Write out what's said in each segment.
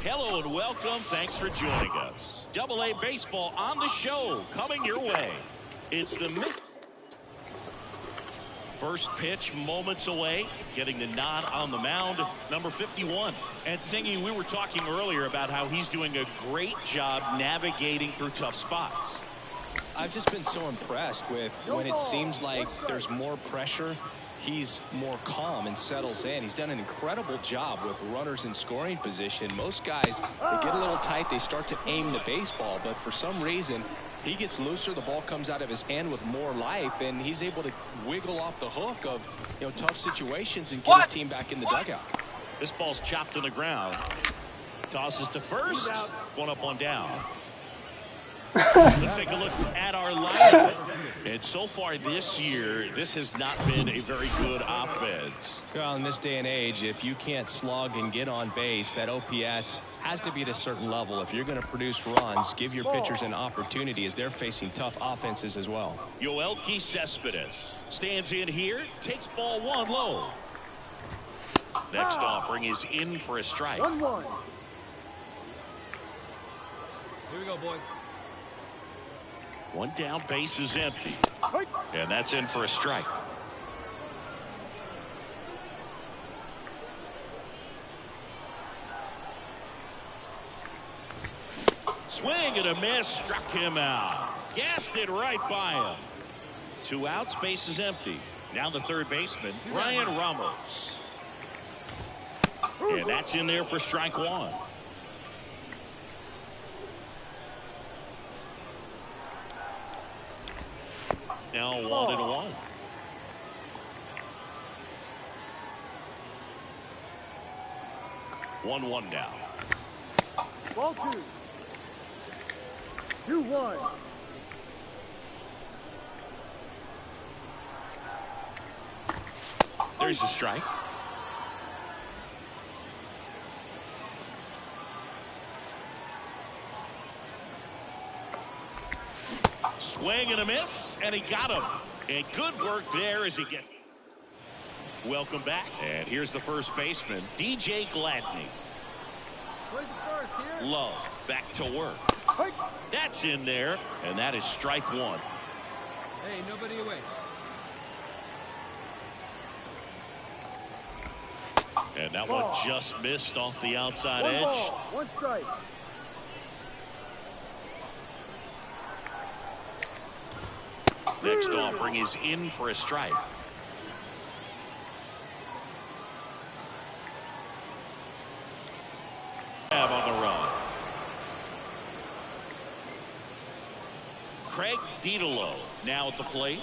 Hello and welcome. Thanks for joining us. Double-A baseball on the show, coming your way. It's the first pitch moments away, getting the nod on the mound, number 51. And Singy, we were talking earlier about how he's doing a great job navigating through tough spots. I've just been so impressed with when it seems like there's more pressure, he's more calm and settles in. He's done an incredible job with runners in scoring position. Most guys, they get a little tight, they start to aim the baseball, but for some reason, he gets looser, the ball comes out of his hand with more life, and he's able to wiggle off the hook of, tough situations and get his team back in the dugout. This ball's chopped on the ground. Tosses to first. One up, one down. Let's take a look at our lineup. And so far this year, this has not been a very good offense. Well, in this day and age, if you can't slug and get on base, that OPS has to be at a certain level. If you're going to produce runs, give your pitchers an opportunity as they're facing tough offenses as well. Yoelqui Cespedes stands in here, takes ball one low. Next offering is in for a strike. 1-1. Here we go, boys. One down, base is empty. And that's in for a strike. Swing and a miss, struck him out. Gassed it right by him. 2 outs, base is empty. Now the third baseman, Ryan Ramos. And that's in there for strike one. Now 1-1. One down. Ball 2. 2-1. There's a strike. Swing and a miss, and he got him. And good work there as he gets. Welcome back. And here's the first baseman, DJ Gladney. Where's the first here? Low, back to work. That's in there, and that is strike one. Hey, nobody away. And that one just missed off the outside edge. 1 ball, 1 strike. Next offering is in for a strike. On the run. Craig Didolo now at the plate.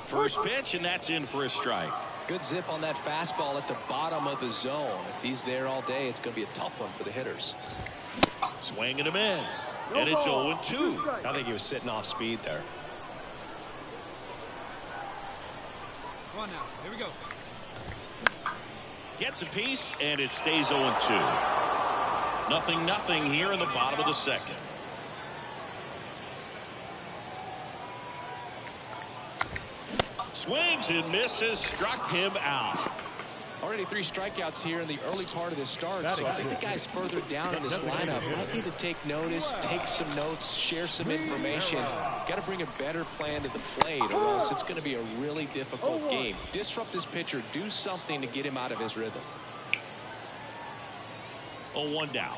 First pitch, and that's in for a strike. Good zip on that fastball at the bottom of the zone. If he's there all day, it's going to be a tough one for the hitters. Swing and a miss. And it's 0-2. I think he was sitting off speed there. Come on now. Here we go. Gets a piece, and it stays 0-2. Nothing here in the bottom of the second. Swings and misses, struck him out. Already 3 strikeouts here in the early part of this start, so I think the guys further down in this lineup might need to take notice, take some notes, share some information. Got to bring a better plan to the plate, or else it's going to be a really difficult game. Disrupt this pitcher, do something to get him out of his rhythm. 0-1 down.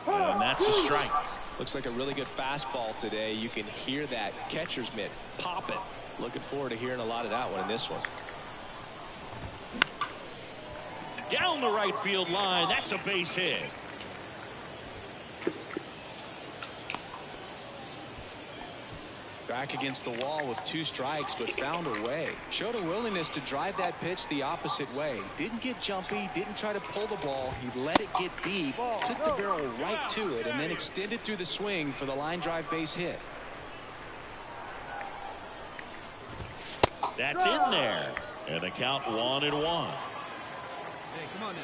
And that's a strike. Looks like a really good fastball today. You can hear that catcher's mitt pop it. Looking forward to hearing a lot of that one in this one. Down the right field line. That's a base hit. Back against the wall with 2 strikes, but found a way. Showed a willingness to drive that pitch the opposite way. Didn't get jumpy, didn't try to pull the ball. He let it get deep, took the barrel right to it, and then extended through the swing for the line drive base hit. That's in there. And the count 1-1. Hey, come on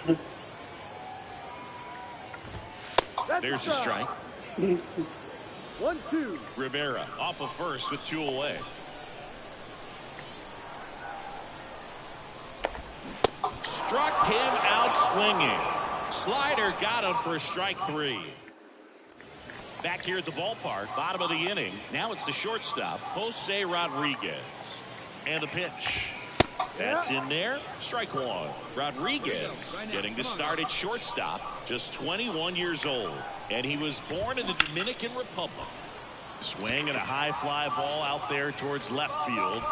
now. There's a strike. 1-2. Rivera off of first with 2 away. Struck him out swinging. Slider got him for strike 3. Back here at the ballpark, bottom of the inning. Now it's the shortstop, Jose Rodriguez. And the pitch. That's in there. Strike 1. Rodriguez getting to start at shortstop, just 21 years old. And he was born in the Dominican Republic. Swing and a high fly ball out there towards left field.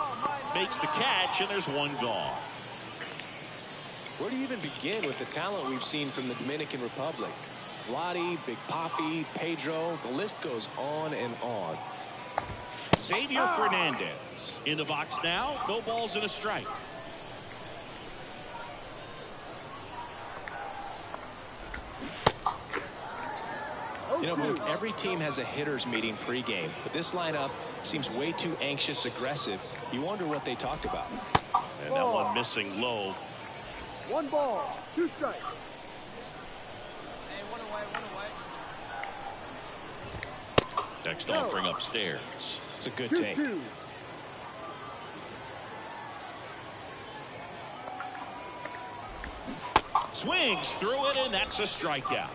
Makes the catch, and there's 1 gone. Where do you even begin with the talent we've seen from the Dominican Republic? Vladdy, Big Papi, Pedro, the list goes on and on. Xavier Fernandez in the box now. No balls and a strike. You know, Luke, every team has a hitters meeting pregame, but this lineup seems way too anxious, aggressive. You wonder what they talked about. And that one missing low. 1 ball, 2 strikes. Next offering upstairs. It's a good take. 2-2. Swings through it, and that's a strikeout.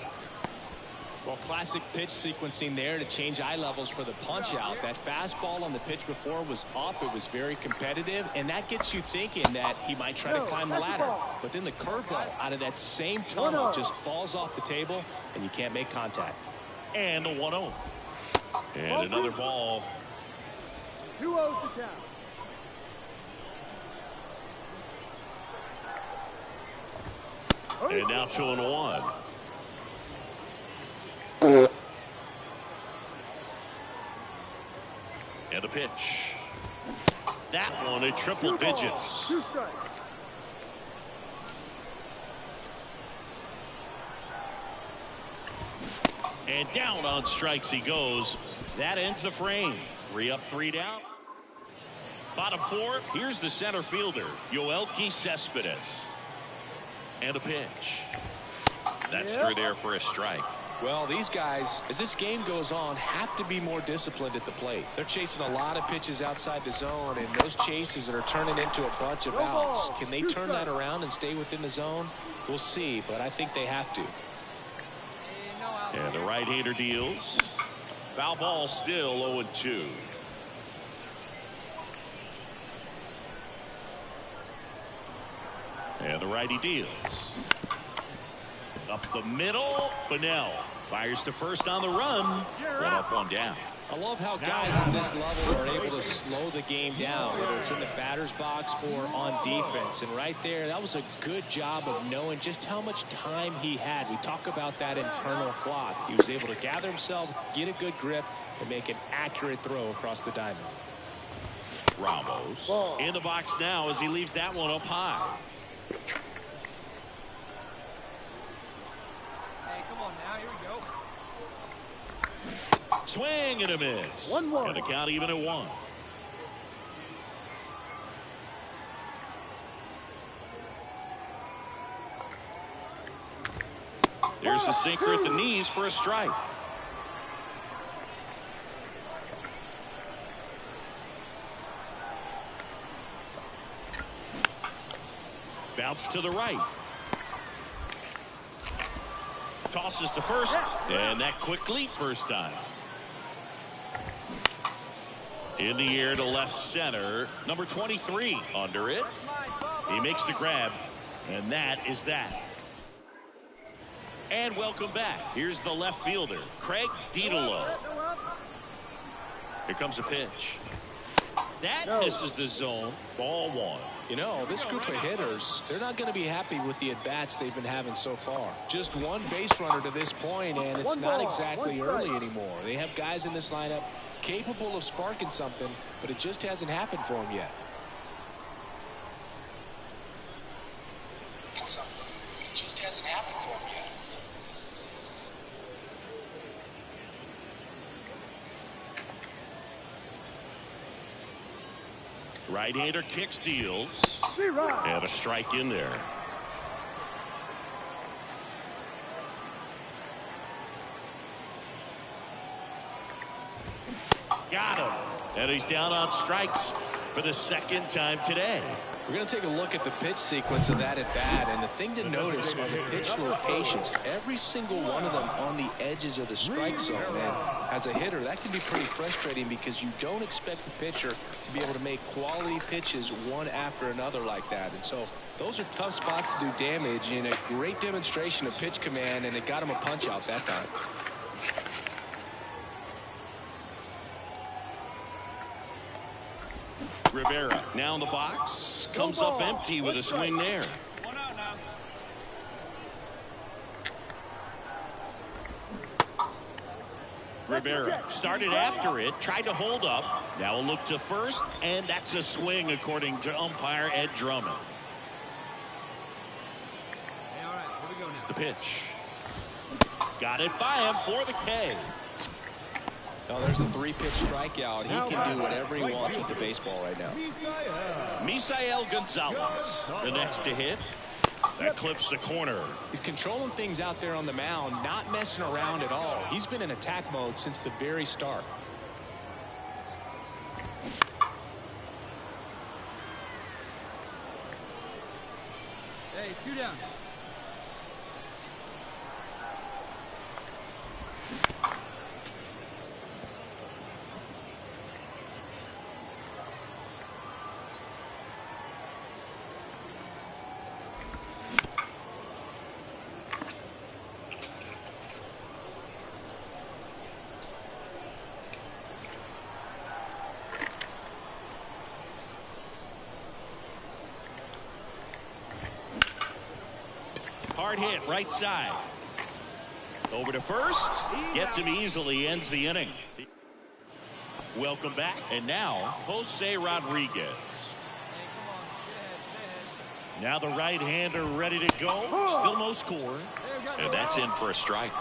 Well, classic pitch sequencing there to change eye levels for the punch out. That fastball on the pitch before was up. It was very competitive, and that gets you thinking that he might try to climb the ladder. But then the curveball out of that same tunnel just falls off the table, and you can't make contact. And the 1-0. And another ball. 2-0 to count. And now 2-1. And a pitch. That one at triple digits. 2 strikes. And down on strikes he goes. That ends the frame. 3 up, 3 down. Bottom 4. Here's the center fielder, Yoelqui Cespedes. And a pitch. That's through there for a strike. Well, these guys, as this game goes on, have to be more disciplined at the plate. They're chasing a lot of pitches outside the zone, and those chases that are turning into a bunch of outs. Can they turn that around and stay within the zone? We'll see, but I think they have to. And the right-hander deals. Foul ball still 0-2. And the righty deals. Up the middle. Bunnell fires to first on the run. 1 up, 1 down. I love how guys at this level are able to slow the game down, whether it's in the batter's box or on defense. And right there, that was a good job of knowing just how much time he had. We talk about that internal clock. He was able to gather himself, get a good grip, and make an accurate throw across the diamond. Ramos in the box now as he leaves that one up high. Swing and a miss. 1-1. And the count even at 1. There's the sinker at the knees for a strike. Bounce to the right. Tosses to first, and that quickly first time. In the air to left center. Number 23 under it. He makes the grab, and that is that. And welcome back. Here's the left fielder, Craig Didolo. Here comes a pitch. That misses the zone. Ball 1. You know, this group of hitters, they're not going to be happy with the at-bats they've been having so far. Just one base runner to this point, and it's not exactly early anymore. They have guys in this lineup capable of sparking something, but it just hasn't happened for them yet. It just hasn't happened for them yet. Right-hander kicks, deals. And a strike in there. Got him. And he's down on strikes for the second time today. We're going to take a look at the pitch sequence of that at bat, and the thing to notice are the pitch locations. Every single one of them on the edges of the strike zone. And as a hitter, that can be pretty frustrating because you don't expect the pitcher to be able to make quality pitches one after another like that. And so those are tough spots to do damage, and a great demonstration of pitch command, and it got him a punch out that time. Rivera now in the box, comes up empty with a swing there. One out now. Rivera started after it, tried to hold up. Now a look to first, and that's a swing according to umpire Ed Drummond. Hey, all right, here we go now. The pitch. Got it by him for the K. Now there's a 3-pitch strikeout. He can do whatever he wants with the baseball right now. Misael Gonzalez, the next to hit. That clips the corner. He's controlling things out there on the mound, not messing around at all. He's been in attack mode since the very start. Hey, 2 down. Hard hit, right side. Over to first. Gets him easily, ends the inning. Welcome back. And now, Jose Rodriguez. Hey, come on. Get ahead. Now the right-hander ready to go. Still no score. And that's in for a strike.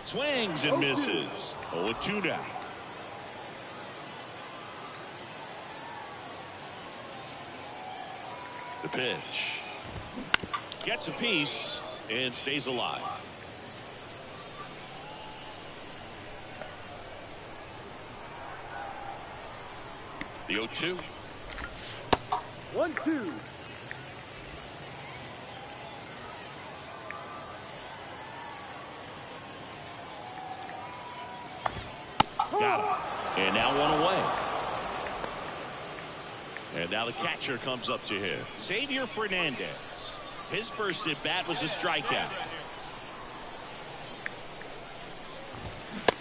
Swings and misses. 0-2 now. The pitch. Gets a piece and stays alive. The 0-2. 1-2. Got him. And now one away. And now the catcher comes up to him. Xavier Fernandez. His first at bat was a strikeout.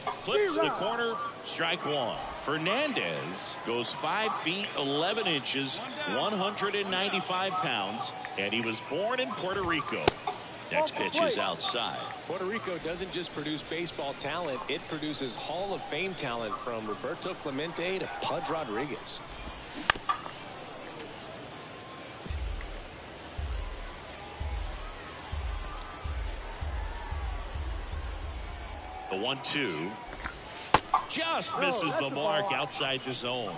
Clips the corner. Strike one. Fernandez goes 5 feet 11 inches, 195 pounds, and he was born in Puerto Rico. Next pitch is outside. Puerto Rico doesn't just produce baseball talent, it produces Hall of Fame talent from Roberto Clemente to Pudge Rodriguez. The 1-2 just misses the mark outside the zone.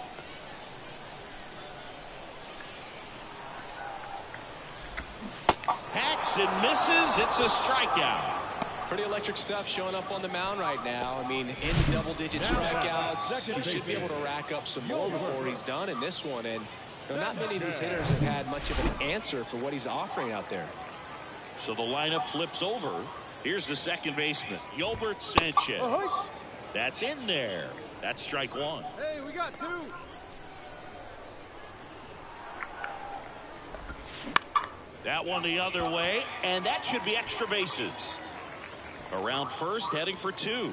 Hacks and misses. It's a strikeout. Pretty electric stuff showing up on the mound right now. I mean, in double-digit strikeouts, he should be able to rack up some more before he's done in this one. And not many of these hitters have had much of an answer for what he's offering out there. So the lineup flips over. Here's the second baseman, Yolbert Sanchez. That's in there. That's strike one. Hey, we got 2. That one the other way, and that should be extra bases. Around first, heading for 2.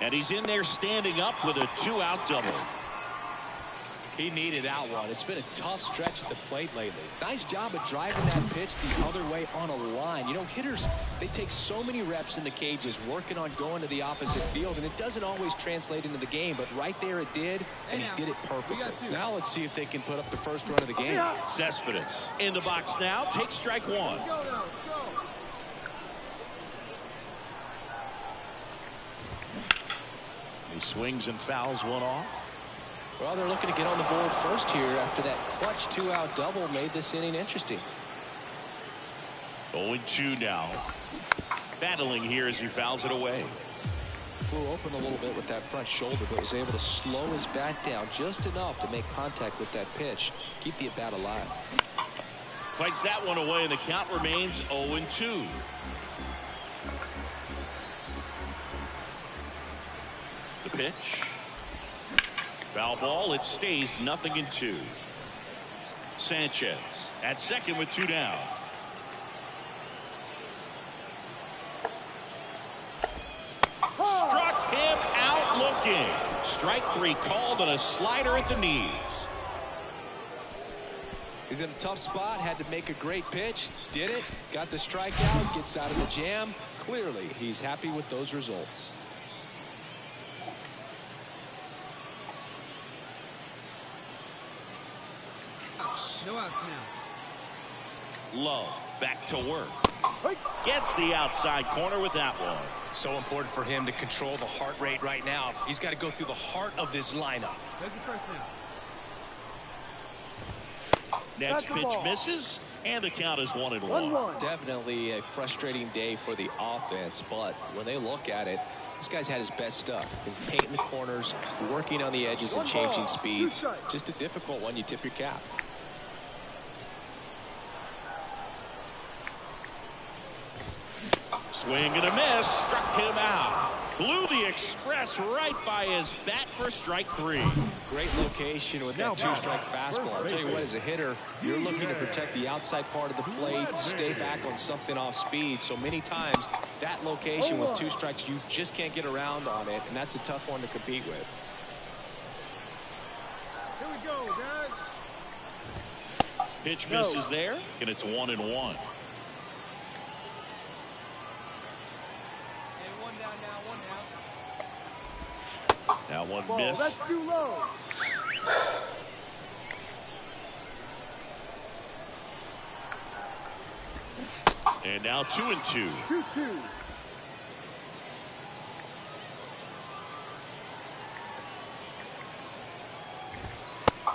And he's in there standing up with a 2-out double. He needed out one. It's been a tough stretch at the plate lately. Nice job of driving that pitch the other way on a line. You know, hitters, they take so many reps in the cages working on going to the opposite field, and it doesn't always translate into the game, but right there it did, and he did it perfectly. Now let's see if they can put up the first run of the game. Cespedes in the box now, takes strike one. Let's go. He swings and fouls one off. Well, they're looking to get on the board first here after that clutch 2-out double made this inning interesting. 0-2 now. Battling here as he fouls it away. Flew open a little bit with that front shoulder, but was able to slow his bat down just enough to make contact with that pitch. Keep the at-bat alive. Fights that one away, and the count remains 0-2. The pitch. Foul ball. It stays 0-2. Sanchez at second with 2 down. Struck him out looking. Strike 3 called on a slider at the knees. He's in a tough spot, had to make a great pitch, did it, got the strikeout, gets out of the jam. Clearly, he's happy with those results. No outs now. Love back to work. Gets the outside corner with that one. So important for him to control the heart rate right now. He's got to go through the heart of this lineup. There's the first now. Next pitch misses, and the count is 1-1. Definitely a frustrating day for the offense, but when they look at it, this guy's had his best stuff. Been painting the corners, working on the edges and changing speeds. Just a difficult one. You tip your cap. Swing and a miss. Struck him out. Blew the express right by his bat for strike 3. Great location with that 2-strike fastball. I'll tell you what, as a hitter, you're looking to protect the outside part of the plate, stay back on something off speed. So many times, that location with 2 strikes, you just can't get around on it, and that's a tough one to compete with. Here we go, guys. Pitch misses there, and it's 1-1. Now one miss. That's too low. And now 2-2. 2-2.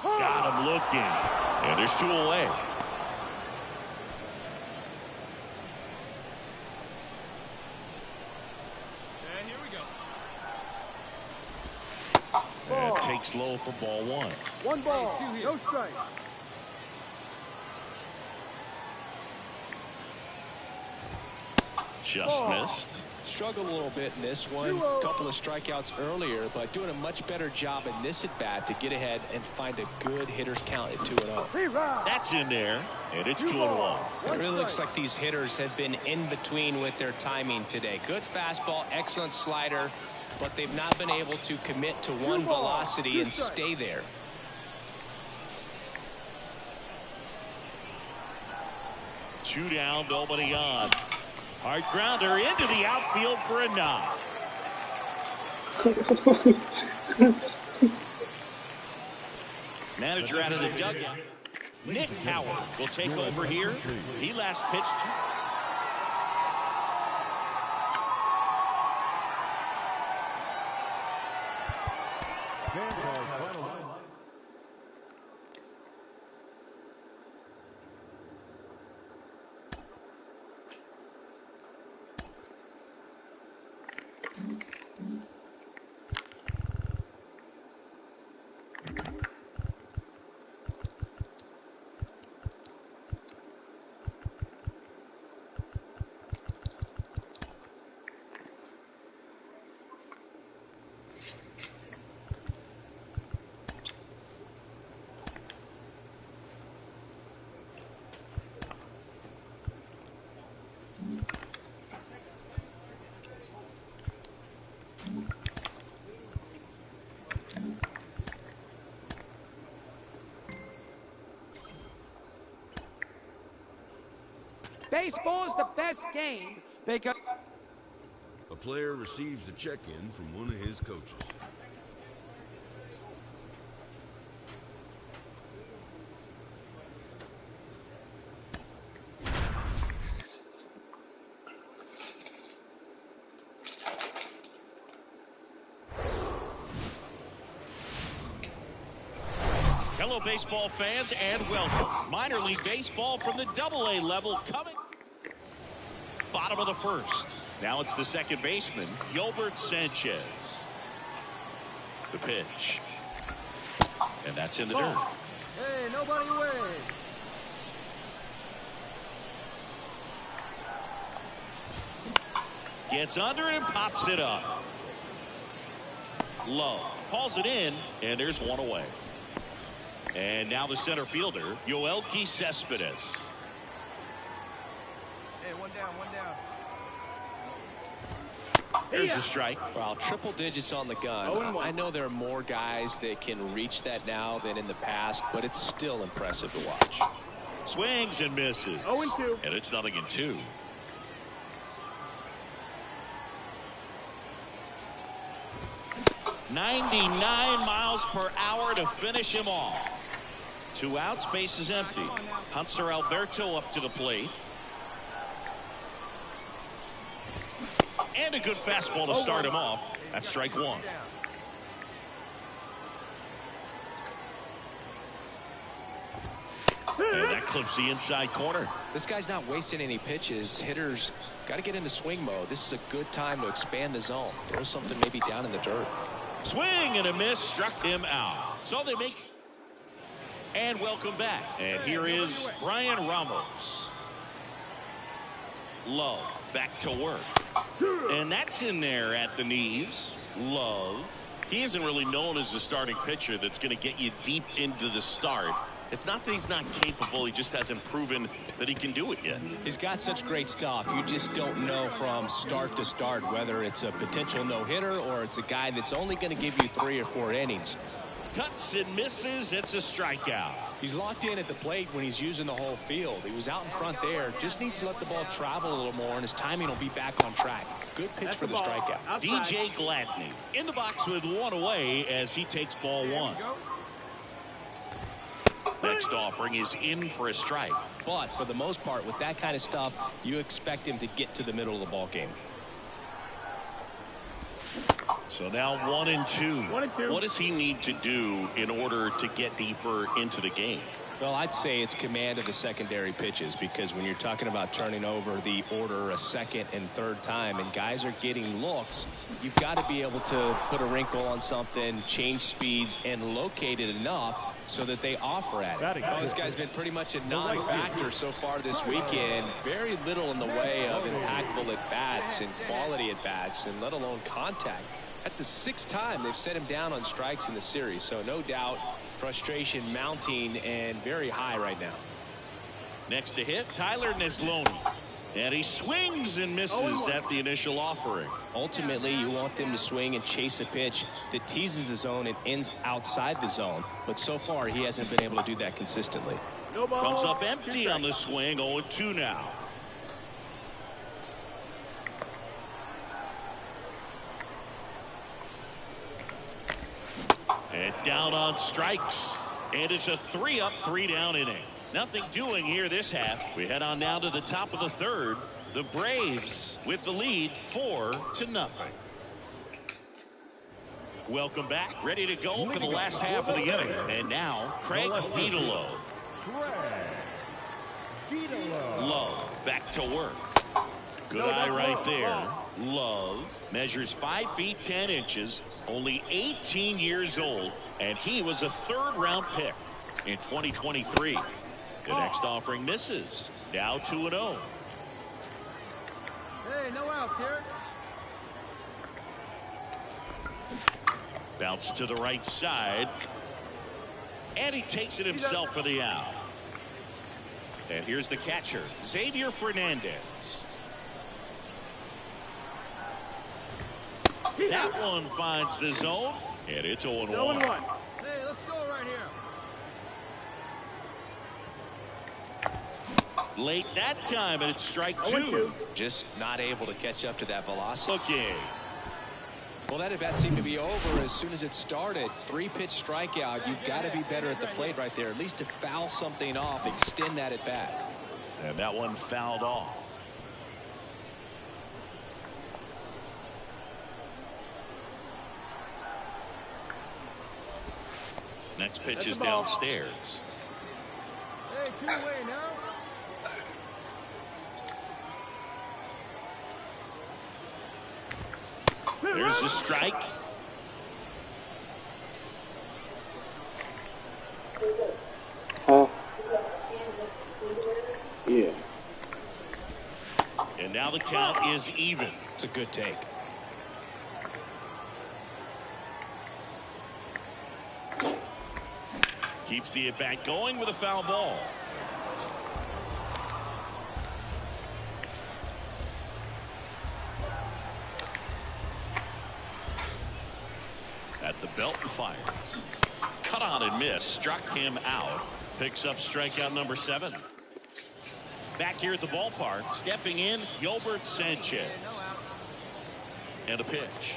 Got him looking. And there's 2 away. And takes low for ball 1. 1 ball, no strike. Just missed. Struggled a little bit in this one. A couple of strikeouts earlier, but doing a much better job in this at-bat to get ahead and find a good hitter's count at 2-0. That's in there, and it's 2-1. It really looks like these hitters have been in between with their timing today. Good fastball, excellent slider, but they've not been able to commit to one velocity and stay there. Two down, nobody on. Hard grounder into the outfield for a knock. Manager out of the dugout. Nick Howard will take over here. He last pitched. Baseball's the best game because a player receives a check-in from one of his coaches. Hello, baseball fans, and welcome. Minor League Baseball from the AA level coming. bottom of the first. Now it's the second baseman, Yolbert Sanchez. The pitch. And that's in the dirt. Hey, nobody away. Gets under it and pops it up. Low. Hauls it in, and there's one away. And now the center fielder, Yoelqui Cespedes. Hey, one down, one down. There's a strike. Well, triple digits on the gun. I know there are more guys that can reach that now than in the past, but it's still impressive to watch. Swings and misses. 0-2. And it's 0-2. .99 miles per hour to finish him off. 2 outs, base is empty. Hunter Alberto up to the plate. And a good fastball to start him off. That's strike one. And that clips the inside corner. This guy's not wasting any pitches. Hitters got to get into swing mode. This is a good time to expand the zone. Throw something maybe down in the dirt. Swing and a miss, struck him out. So they make. And welcome back. And here is Brian Ramos. Love back to work. And that's in there at the knees. Love. He isn't really known as the starting pitcher that's going to get you deep into the start. It's not that he's not capable. He just hasn't proven that he can do it yet. He's got such great stuff. You just don't know from start to start whether it's a potential no-hitter or it's a guy that's only going to give you 3 or 4 innings. Cuts and misses. It's a strikeout. He's locked in at the plate when he's using the whole field. He was out in front there. Just needs to let the ball travel a little more, and his timing will be back on track. Good pitch for the strikeout. DJ Gladney in the box with 1 away as he takes ball 1. Next offering is in for a strike. But for the most part, with that kind of stuff, you expect him to get to the middle of the ball game. So now 1-2. 1-2. What does he need to do in order to get deeper into the game? Well, I'd say it's command of the secondary pitches, because when you're talking about turning over the order a second and third time and guys are getting looks, you've got to be able to put a wrinkle on something, change speeds, and locate it enough so that they offer at it. Well, this guy's been pretty much a non-factor so far this weekend. Very little in the way of impactful at-bats and quality at-bats, and let alone contact. That's the 6th time they've set him down on strikes in the series, so no doubt frustration mounting and very high right now. Next to hit, Tyler Neslony. And he swings and misses at the initial offering. Ultimately, you want them to swing and chase a pitch that teases the zone and ends outside the zone. But so far, he hasn't been able to do that consistently. Comes up empty on the swing, 0-2 now. And down on strikes. And it's a 3-up, 3-down inning. Nothing doing here this half. We head on down to the top of the third. The Braves with the lead 4-0. Welcome back. Ready to go for the last half of the inning. And now Craig Bigelow. Love back to work. Good eye right there. Love measures 5 feet 10 inches, only 18 years old, and he was a 3rd-round pick in 2023. The next offering misses. Now 2-0. Hey, no outs here. Bounce to the right side. And he takes it himself for the out. And here's the catcher, Xavier Fernandez. That one finds the zone, and it's 0-1. 0-1. Hey, let's go right here. Late that time, and it's strike 2. Just not able to catch up to that velocity. Looking. Well, that at-bat seemed to be over as soon as it started. 3-pitch strikeout. You've got to be better at the plate right there, at least to foul something off, extend that at-bat. And that one fouled off. Next pitch is downstairs. Hey, 2 away now. There's the strike. Yeah. And now the count is even. It's a good take. Keeps the at-bat going with a foul ball. At the belt and fires. Cut on and miss. Struck him out. Picks up strikeout number 7. Back here at the ballpark, stepping in, Yolbert Sanchez. And a pitch.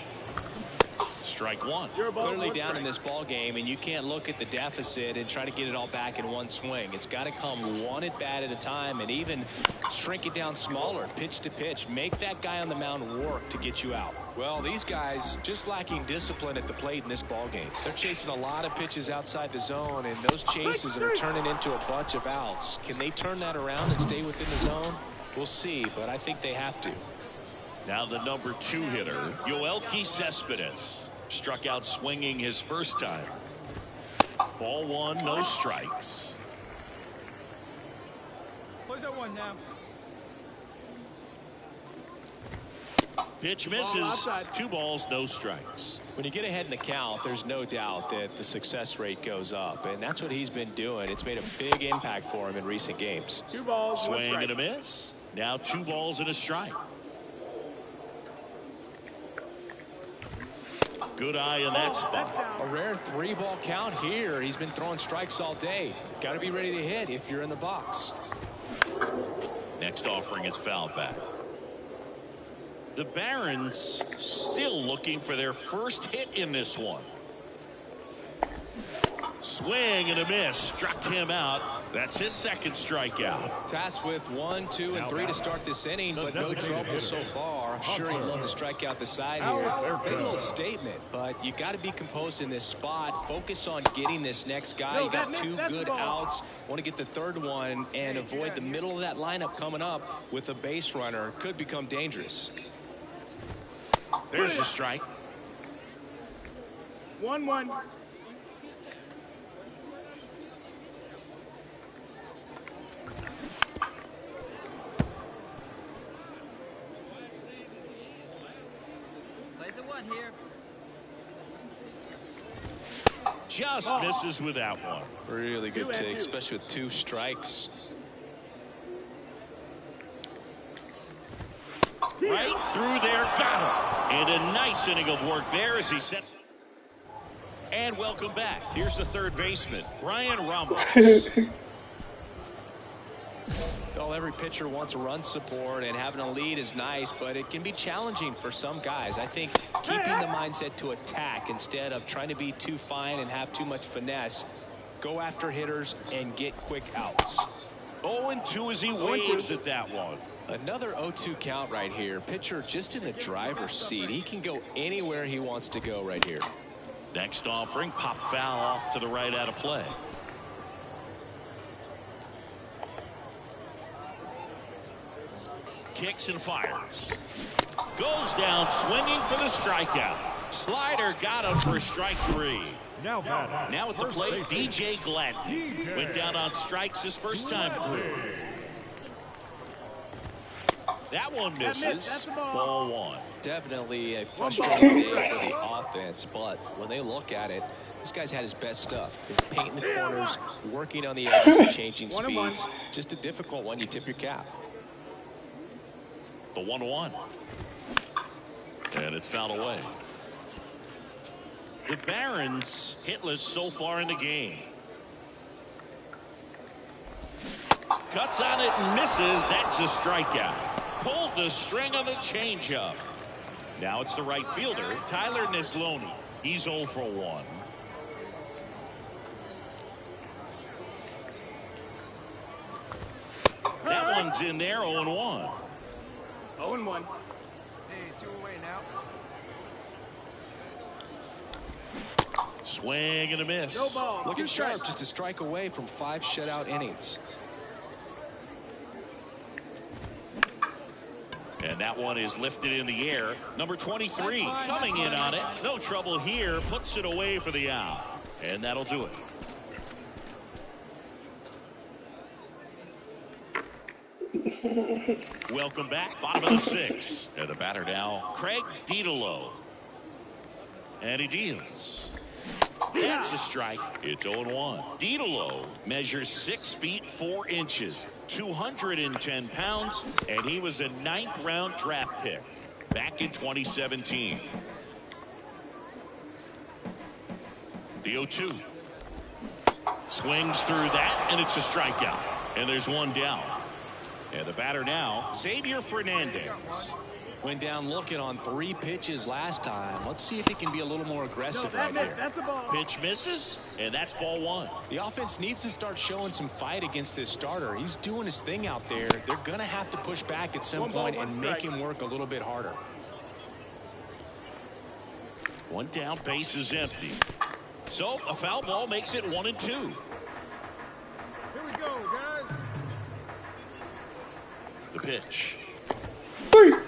Strike 1. Clearly down in this ball game, and you can't look at the deficit and try to get it all back in one swing. It's got to come one at bat at a time, and even shrink it down smaller, pitch to pitch. Make that guy on the mound work to get you out. Well, these guys just lacking discipline at the plate in this ball game. They're chasing a lot of pitches outside the zone, and those chases are turning into a bunch of outs. Can they turn that around and stay within the zone? We'll see, but I think they have to. Now the number 2 hitter, Yoelqui Cespedes. Struck out swinging his first time. Ball 1, no strikes. Where's that one now? Pitch misses. 2 balls, no strikes. When you get ahead in the count, there's no doubt that the success rate goes up, and that's what he's been doing. It's made a big impact for him in recent games. 2 balls, Swing and a miss. Now 2 balls and a strike. Good eye in that spot. A rare 3-ball count here. He's been throwing strikes all day. Got to be ready to hit if you're in the box. Next offering is fouled back. The Barons still looking for their first hit in this one. Swing and a miss. Struck him out. That's his second strikeout. Tasked with 1, 2, and 3 to start this inning, but no trouble so far. I'm sure he'd love to strike out the side here. Big little statement, but you got to be composed in this spot. Focus on getting this next guy. You got 2 good outs. Want to get the third one and avoid the middle of that lineup coming up with a base runner. Could become dangerous. There's the strike. 1-1. Plays a 1 here. Just misses with that one. Really good take, especially with 2 strikes. Right through there, got him. And a nice inning of work there as he sets. And welcome back. Here's the third baseman, Brian Ramos. Well, every pitcher wants a run support, and having a lead is nice, but it can be challenging for some guys. I think keeping the mindset to attack instead of trying to be too fine and have too much finesse, go after hitters and get quick outs. 0-2 as he waves at that one. Another 0-2 count right here. Pitcher just in the driver's seat. He can go anywhere he wants to go right here. Next offering, pop foul off to the right out of play. Kicks and fires. Goes down swinging for the strikeout. Slider got him for strike 3. Now at the plate, DJ Gladden. Went down on strikes his first time through. That one misses. Ball 1. Definitely a frustrating day for the offense, but when they look at it, this guy's had his best stuff. Painting the corners, working on the edges and changing speeds. Just a difficult one. You tip your cap. The 1-1. And it's fouled away. The Barons hitless so far in the game. Cuts on it and misses. That's a strikeout. Pulled the string on the changeup. Now it's the right fielder, Tyler Neslony. He's 0 for 1. That one's in there, 0-1. 0-1. Hey, 2 away now. Swing and a miss. No ball. Looking sharp, just a strike away from 5 shutout innings. And And that one is lifted in the air. Number 23 coming in on it. No trouble here. Puts it away for the out. And that'll do it. Welcome back. Bottom of the 6th. And the batter now, Craig Dedalo. And he deals. That's a strike. It's 0-1. Dedalo measures 6 feet 4 inches, 210 pounds, and he was a 9th round draft pick back in 2017. The 0-2. Swings through that, and it's a strikeout. And there's one down. And the batter now, Xavier Fernandez. Went down looking on 3 pitches last time. Let's see if he can be a little more aggressive right here. That's a ball. Pitch misses, and that's ball 1. The offense needs to start showing some fight against this starter. He's doing his thing out there. They're going to have to push back at some point and make him work a little bit harder. One down, base is empty. So a foul ball makes it 1-2. Here we go, guys. The pitch.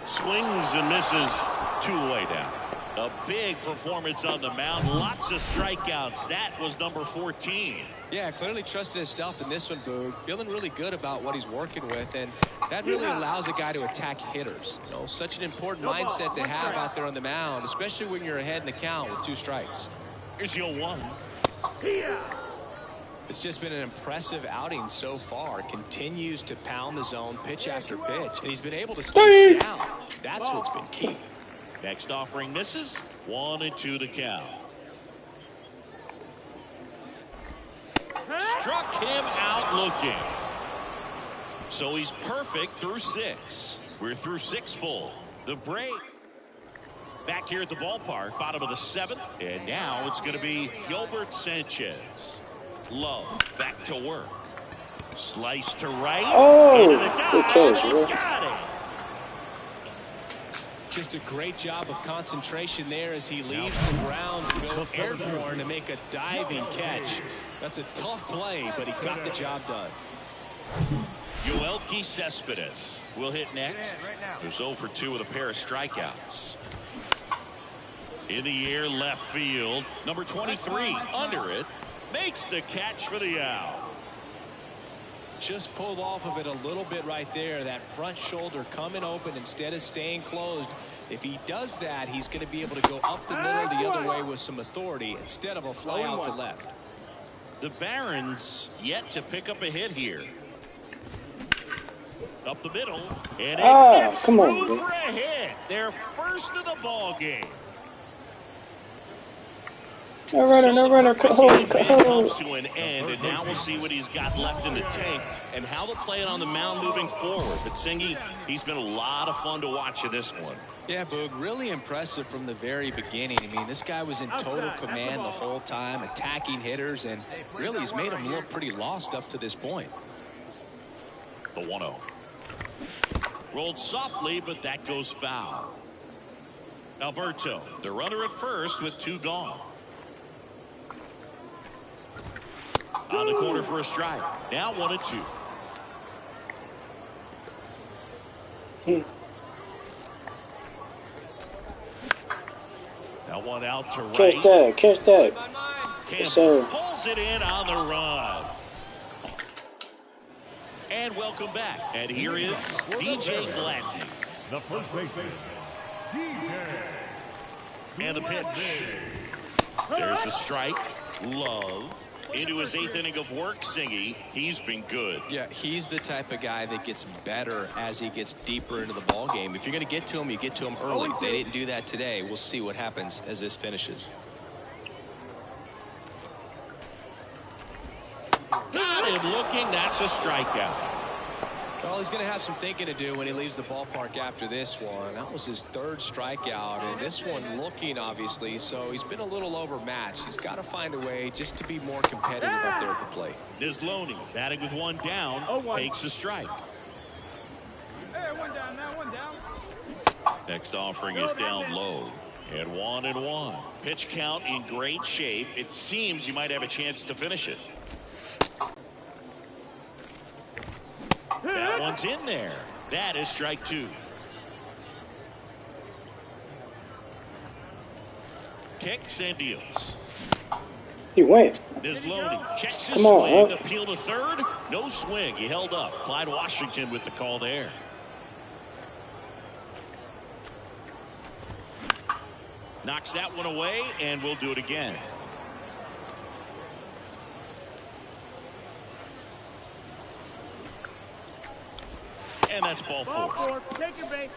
Swings and misses, 2 away down. A big performance on the mound. Lots of strikeouts. That was number 14. Yeah, clearly trusting his stuff in this one, Boog. Feeling really good about what he's working with, and that really allows a guy to attack hitters. You know, such an important mindset to have out there on the mound, especially when you're ahead in the count with 2 strikes. Here's the 0-1. It's just been an impressive outing so far. Continues to pound the zone pitch after pitch, and he's been able to stay down. That's what's been key. Next offering misses. 1-2 the count. Struck him out looking. So he's perfect through 6. We're through 6 full. The break. Back here at the ballpark, bottom of the 7th. And now it's going to be Gilbert Sanchez. Love back to work. Slice to right. Into the dive. Got it. Just a great job of concentration there as he leaves the ground to go airborne to make a diving catch. That's a tough play, but he got the job done. Yoelqui Cespedes will hit next. He's 0 for 2 with a pair of strikeouts. In the air, left field. Number 23 under it. Makes the catch for the out. Just pulled off of it a little bit right there. That front shoulder coming open instead of staying closed. If he does that, he's going to be able to go up the middle the other way with some authority instead of a fly out to left. The Barons yet to pick up a hit here. Up the middle, and it gets through for a hit. Their first of the ball game. No runner, comes to an end, and now we'll see what he's got left in the tank and how they'll play it on the mound moving forward. But Singy, he's been a lot of fun to watch in this one. Yeah, Boog, really impressive from the very beginning. I mean, this guy was in total command the whole time, attacking hitters, and really he's made them look pretty lost up to this point. The 1-0. Rolled softly, but that goes foul. Alberto, the runner at first with 2 gone. On the corner for a strike. Now 1-2. Now one out to right. Catch that. Yes, sir. Pulls it in on the run. And welcome back. And here is DJ Gladney. The first baseman, DJ. And the pitch. There's the strike. Love. Into his 8th inning of work, Singy. He's been good. Yeah, he's the type of guy that gets better as he gets deeper into the ball game. If you're going to get to him, you get to him early. They didn't do that today. We'll see what happens as this finishes. Got him looking. That's a strikeout. Well, he's going to have some thinking to do when he leaves the ballpark after this one. That was his 3rd strikeout, and this one looking, obviously, so he's been a little overmatched. He's got to find a way just to be more competitive up there at the plate. Nisloni batting with 1 down, takes a strike. Hey, 1 down, now 1 down. Next offering is down low. And 1-1. Pitch count in great shape. It seems you might have a chance to finish it. That one's in there. That is strike 2. Kicks and deals. He went. Nisloni checks his Come on, swing. Huck. Appeal to third. No swing. He held up. Clyde Washington with the call there. Knocks that one away, and we'll do it again. And that's ball four. Take it, babe.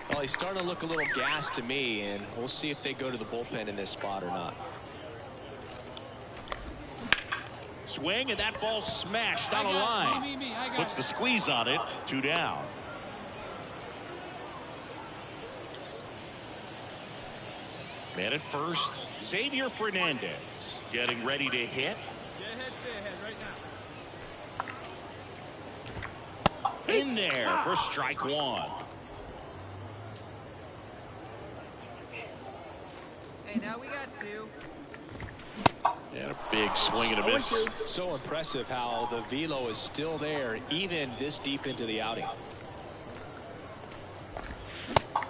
Well, he's starting to look a little gassed to me, and we'll see if they go to the bullpen in this spot or not. Swing, and that ball smashed on a line. Puts the squeeze on it. 2 down. Man at first, Xavier Fernandez getting ready to hit. Stay ahead right now. In there for strike one. Hey, now we got 2. And a big swing and a miss. So impressive how the velo is still there even this deep into the outing.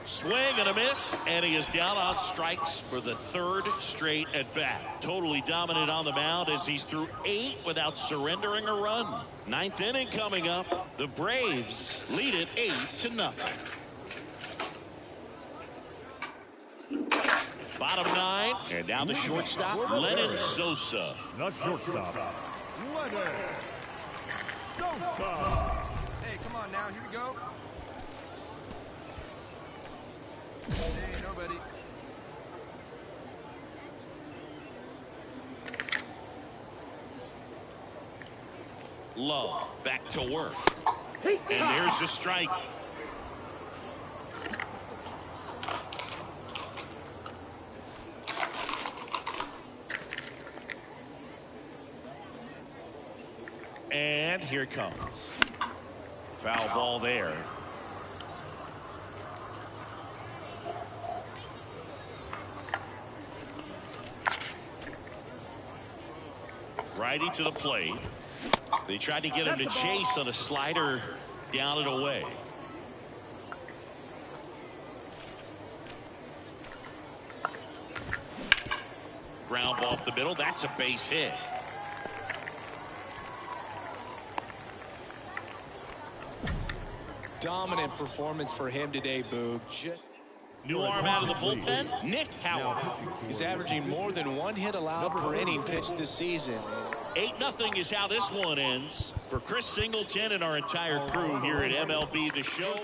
Swing and a miss, and he is down on strikes for the 3rd straight at bat. Totally dominant on the mound as he's through 8 without surrendering a run. 9th inning coming up. The Braves lead it 8-0. Bottom 9, and down the shortstop, Lennon Sosa. Not shortstop. Leonard. Sosa. Hey, come on now. Here we go. Hey, nobody. Love back to work. And there's the strike. And here it comes. Foul ball there. Righty to the plate. They tried to get him to chase on a slider down and away. Ground ball up the middle. That's a base hit. Dominant performance for him today, Boog. New arm out of the bullpen, Nick Howard. He's averaging more than 1 hit allowed per inning pitched this season. 8-0 is how this one ends. For Chris Singleton and our entire crew here at MLB The Show.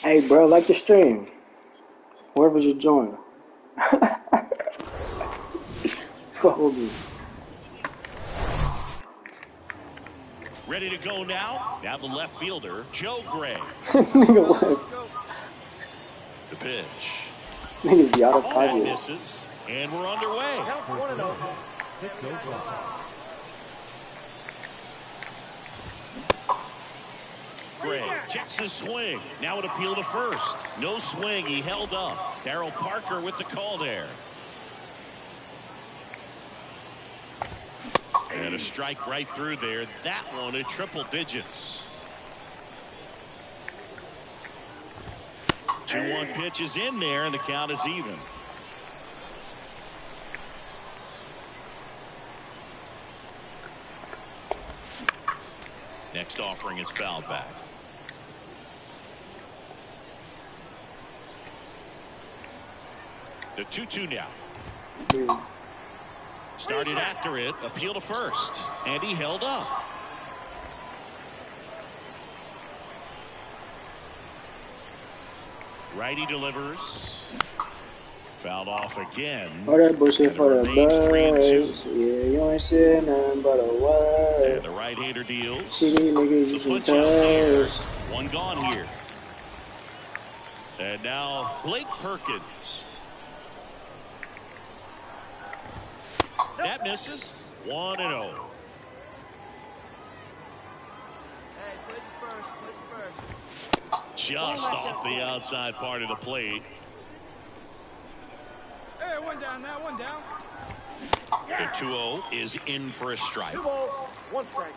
Hey, bro, like the stream. Whoever just joined. Fuck with me. Ready to go now. Now the left fielder, Joe Gray. Nigga left. The pitch. Niggas be out of That pocket. misses, and we're underway. Count 1-0. 6-0. Gray checks his swing. Now an appeal to first. No swing. He held up. Darryl Parker with the call there. And a strike right through there. That one at triple digits. 2-1 pitch is in there, and the count is even. Next offering is fouled back. The 2-2 now. Started after it. Appeal to first. And he held up. Righty delivers. Fouled off again. All that bullshit for the remains 3-2. birds. Yeah, you ain't saying nothing but a word. And the right-hander deals. See these niggas, The you some punch out there. toes. One gone here. And now Blake Perkins. That misses. 1-0. Hey, place it first. Place it first. Just off the outside part of the plate. Hey, one down now, one down. The 2-0 is in for a strike. 2 balls, 1 strike.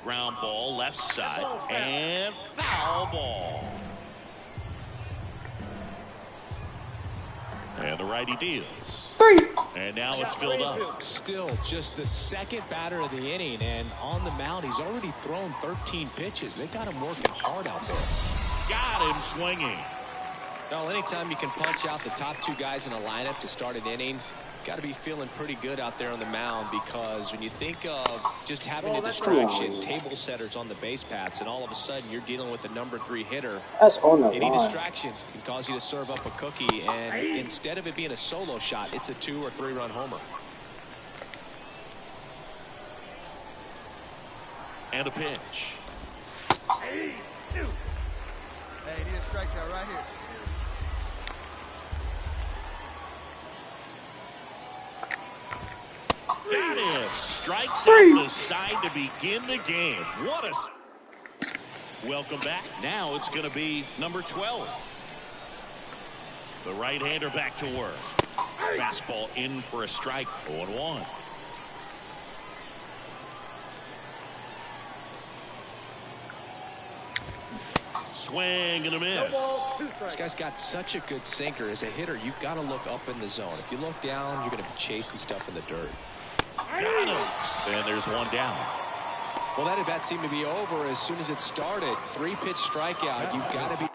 Ground ball left side and foul ball. And the righty deals. And now it's filled up. Still just the second batter of the inning, and on the mound he's already thrown 13 pitches. They got him working hard out there. Got him swinging. Well, anytime you can punch out the top 2 guys in a lineup to start an inning, got to be feeling pretty good out there on the mound, because when you think of just having a distraction, table setters on the base paths, and all of a sudden you're dealing with the number 3 hitter, That's on the any line. distraction can cause you to serve up a cookie, and instead of it being a solo shot, it's a 2 or 3 run homer. And a pitch. Hey, you need a strikeout right here. That is strikes out the side to begin the game. What a... Welcome back. Now it's going to be number 12. The right-hander back to work. Fastball in for a strike. 0-1. Swing and a miss. This guy's got such a good sinker. As a hitter, you've got to look up in the zone. If you look down, you're going to be chasing stuff in the dirt. Got him. And there's one down. Well, that at-bat seemed to be over as soon as it started. 3-pitch strikeout. You've got to be...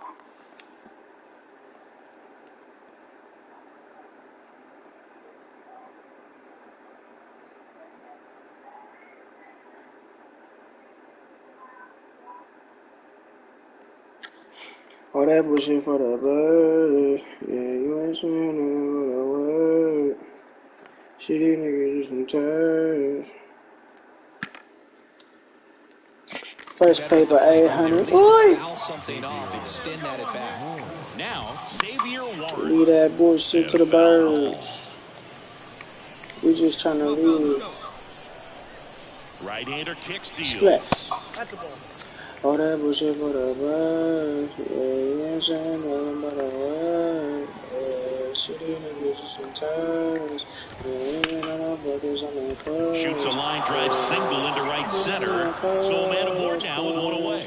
All that bullshit for the bird. Yeah, you ain't saying nothing but a word. See these niggas, you some toes. First paper 800. Boy! Foul something off. Extend that at-bat. Now, Xavier Warren. Leave that bullshit to the And foul ball. birds. We just trying to leave. Right-hander kicks deals. Splash. That's a ball. All that bullshit for the birds. Yeah, you ain't saying nothing but a word. Yeah, city niggas is some toes. Yeah, ain't no buckets on the floor. Shoots a line drive single into right center. So a man aboard now with one away.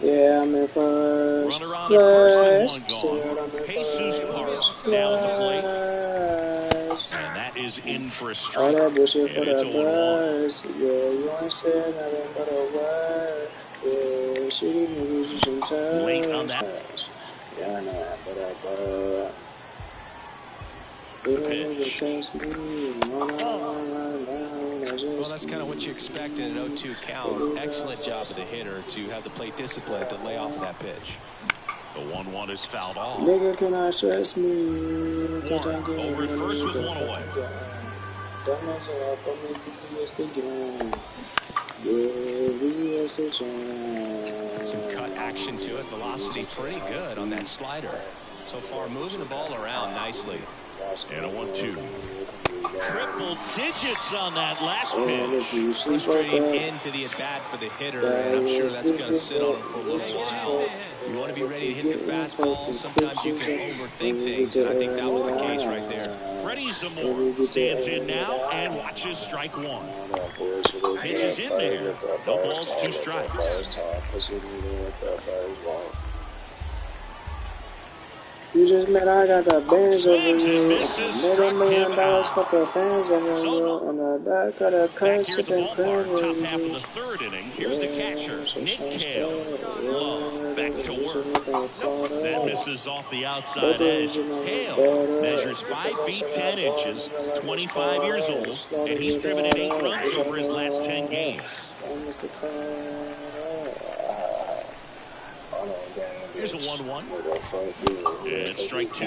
Yeah, I'm in first. Runner on at first and one Said I'm gone. in Jesus first Park now at the plate. place. And that is in for a All strike. that bullshit And for it's the 0-1. birds. Yeah, you ain't said nothing but a word. Yeah, shitty niggas you some toes. Late on that. Yeah, I know that, but a bird. pitch. Well, that's kind of what you expect in an 0-2 count. Excellent job of the hitter to have the plate discipline to lay off of that pitch. The 1-1 is fouled off. Nigga, can I stress me? Warren over at first with one away. That mess up, I'm in the game. Some cut action to it. Velocity pretty good on that slider. So far, moving the ball around nicely. And a 1-2. Triple digits on that last pitch. Frustrating into the at-bat for the hitter, and I'm sure that's going to sit on him for a little while. You want to be ready to hit the fastball. Sometimes you can overthink things, and I think that was the case right there. Freddie Zamora stands in now and watches strike one. Pitch is in there. No balls, 2 strikes. You just met, I got the bands over Swings and you. misses, Made struck $1 million him out. for the fans over you. And the back of the Back cut, here at the sipping ballpark, top cranberry half of the juice. 3rd inning. Here's the catcher, Nick Kale. Love back to work. That misses off the outside edge. Kale measures 5 feet 10 inches, 25 years old, and he's driven in 8 runs over his last 10 games. Here's a 1-1. And strike 2.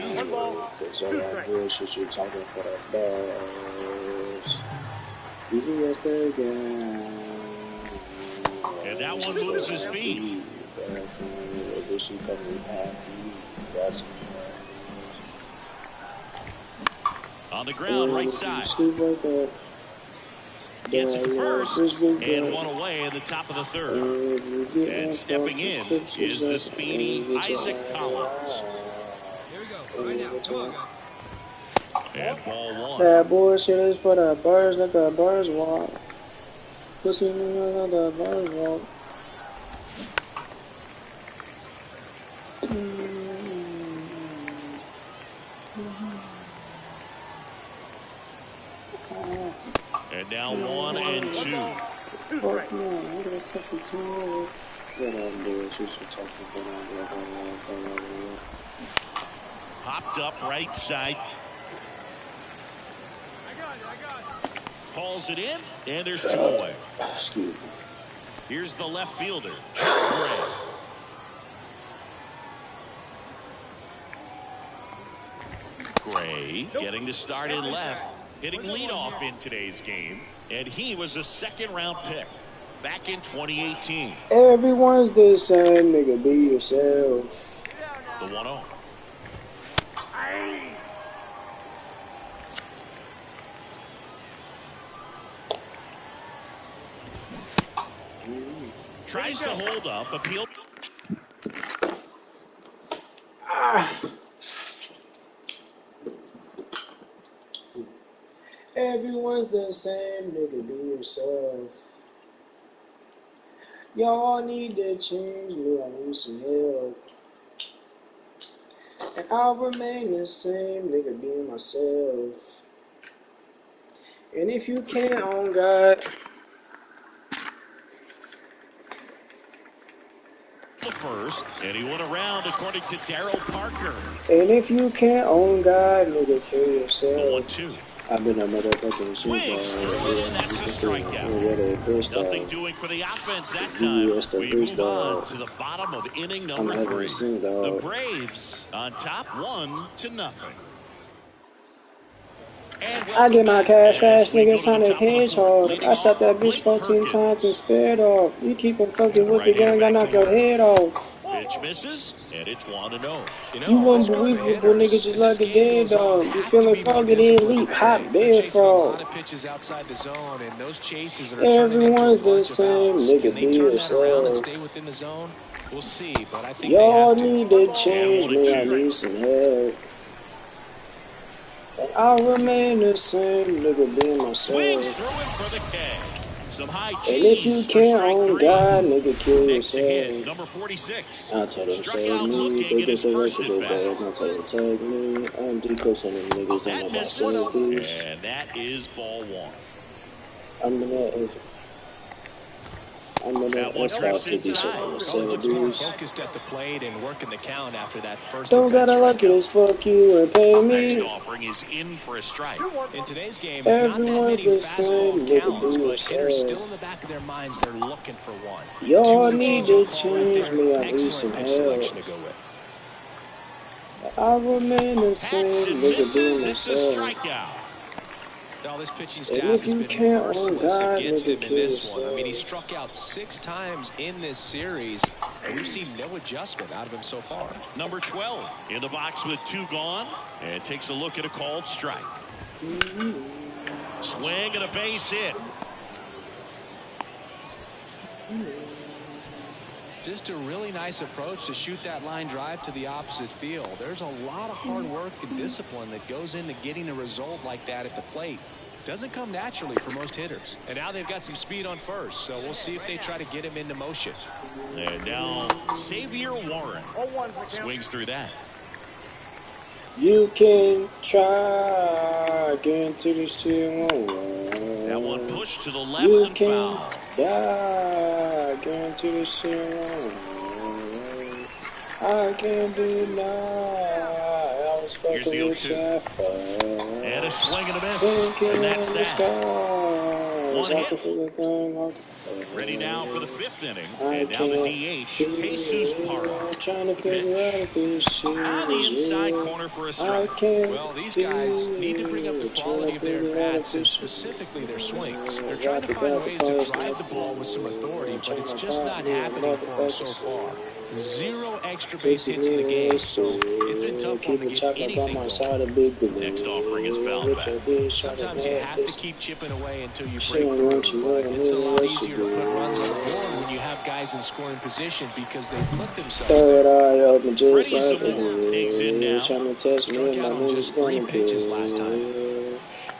And that one moves his feet. On the ground, right side. Gets it to first, and 1 away in the top of the 3rd. And stepping in is the speedy Isaac Collins. Here we go. Right now. Come on, guys. And ball 1. That bullshit is for the birds, let the birds walk. Pussy, let the birds walk. And now 1 and 2. Fuck no, what the fuck you doing? What up, bullshit you talking for that? Popped up right side. Calls it in, and there's 2 away. Excuse me. Here's the left fielder, Chuck Gray. Gray getting the start in left, hitting leadoff in today's game, and he was a 2nd-round pick back in 2018. Everyone's the same, nigga. Be yourself. The 1-0. Tries to hold up, appeal. Everyone's the same, nigga. Be yourself. Y'all need to change, me. I need some help. And I'll remain the same, nigga. Being myself. And if you can't on God. The first, and he went around according to Daryl Parker. And if you can't own God, nigga, kill The yourself. 1-2. I've been a motherfucking Swings through it, and that's a strikeout. Nothing doing for the offense that time. We move on to the bottom of inning number 3. The Braves on top 1-0. I get my cash fast, nigga, Sonic Hedgehog. I shot that bitch 14 times and spared off. You keep on fucking with the gang, I knock your head off. Pitch misses, and it's 1-0. You unbelievable nigga just like a dead dog. You feeling foggy, then leap, hot bear frog. Everyone's the same, nigga, be yourself. We'll see, but I think y'all need to change me, I need some help. And I'll remain the same, nigga, being myself. Swings through it for the K. Some high cheese. And if you can't own God, nigga, kill yourself. Number 46. I told him, save me, they get the rest of the bag. I told him, take me. I'm decreasing them niggas in my facilities. And that is ball 1. I'm in that. I'm in that S550 on the 70s. Focused at the plate and working the count after that first. Don't gotta like it as fuck you and pay me. Next offering is in for a strike. In today's game, everyone's the same, nigga, be but hitters still in the yourself. back of their minds, they're looking for one. Y'all need to change me, I need some help. I'll remain the same, nigga, be It's a myself. strikeout. Well, this pitching And staff if has you been can't, oh merciless God, against nigga, him in kill this one. I mean, he yourself. struck out 6 times in this series, and we've seen no adjustment out of him so far. Number 12 in the box with 2 gone, and takes a look at a called strike. Swing and a base hit. Just a really nice approach to shoot that line drive to the opposite field. There's a lot of hard work and discipline that goes into getting a result like that at the plate. Doesn't come naturally for most hitters. And now they've got some speed on first, so we'll see if they try to get him into motion. And now Xavier Warren swings through that. You can try, guarantee this shit won't work. That one pushed to the left You and can foul. die, guarantee this shit won't work. I can't deny, I was Here's fucking the with 0-2. you at first. And a swing and a miss. Thinking And that's in the that. skies, One I hit. can feel it going off the Ready now for the 5th inning. I And now the can't DH, Jesus Parra. trying to The figure pitch. out if this shit On the is inside real. corner for a I strike. can't Well, these guys need to bring up the feel, quality of their trying to figure out bats if and this specifically their swings. is They're real. trying to Got find the ways to post drive the ball with some authority, but it's just not happening for them so far. 0 extra base hits in the game, so it's been tough for them to get anything going. Next offering is fouled back. Sometimes you have to keep chipping away until you break through, but it's a lot easier to put runs on the board when you have guys in scoring position because they put themselves Third there. eye open just Freddie like Zamora digs in now. trying to test me Struck and out my on just niggas 3 gonna pitches last time.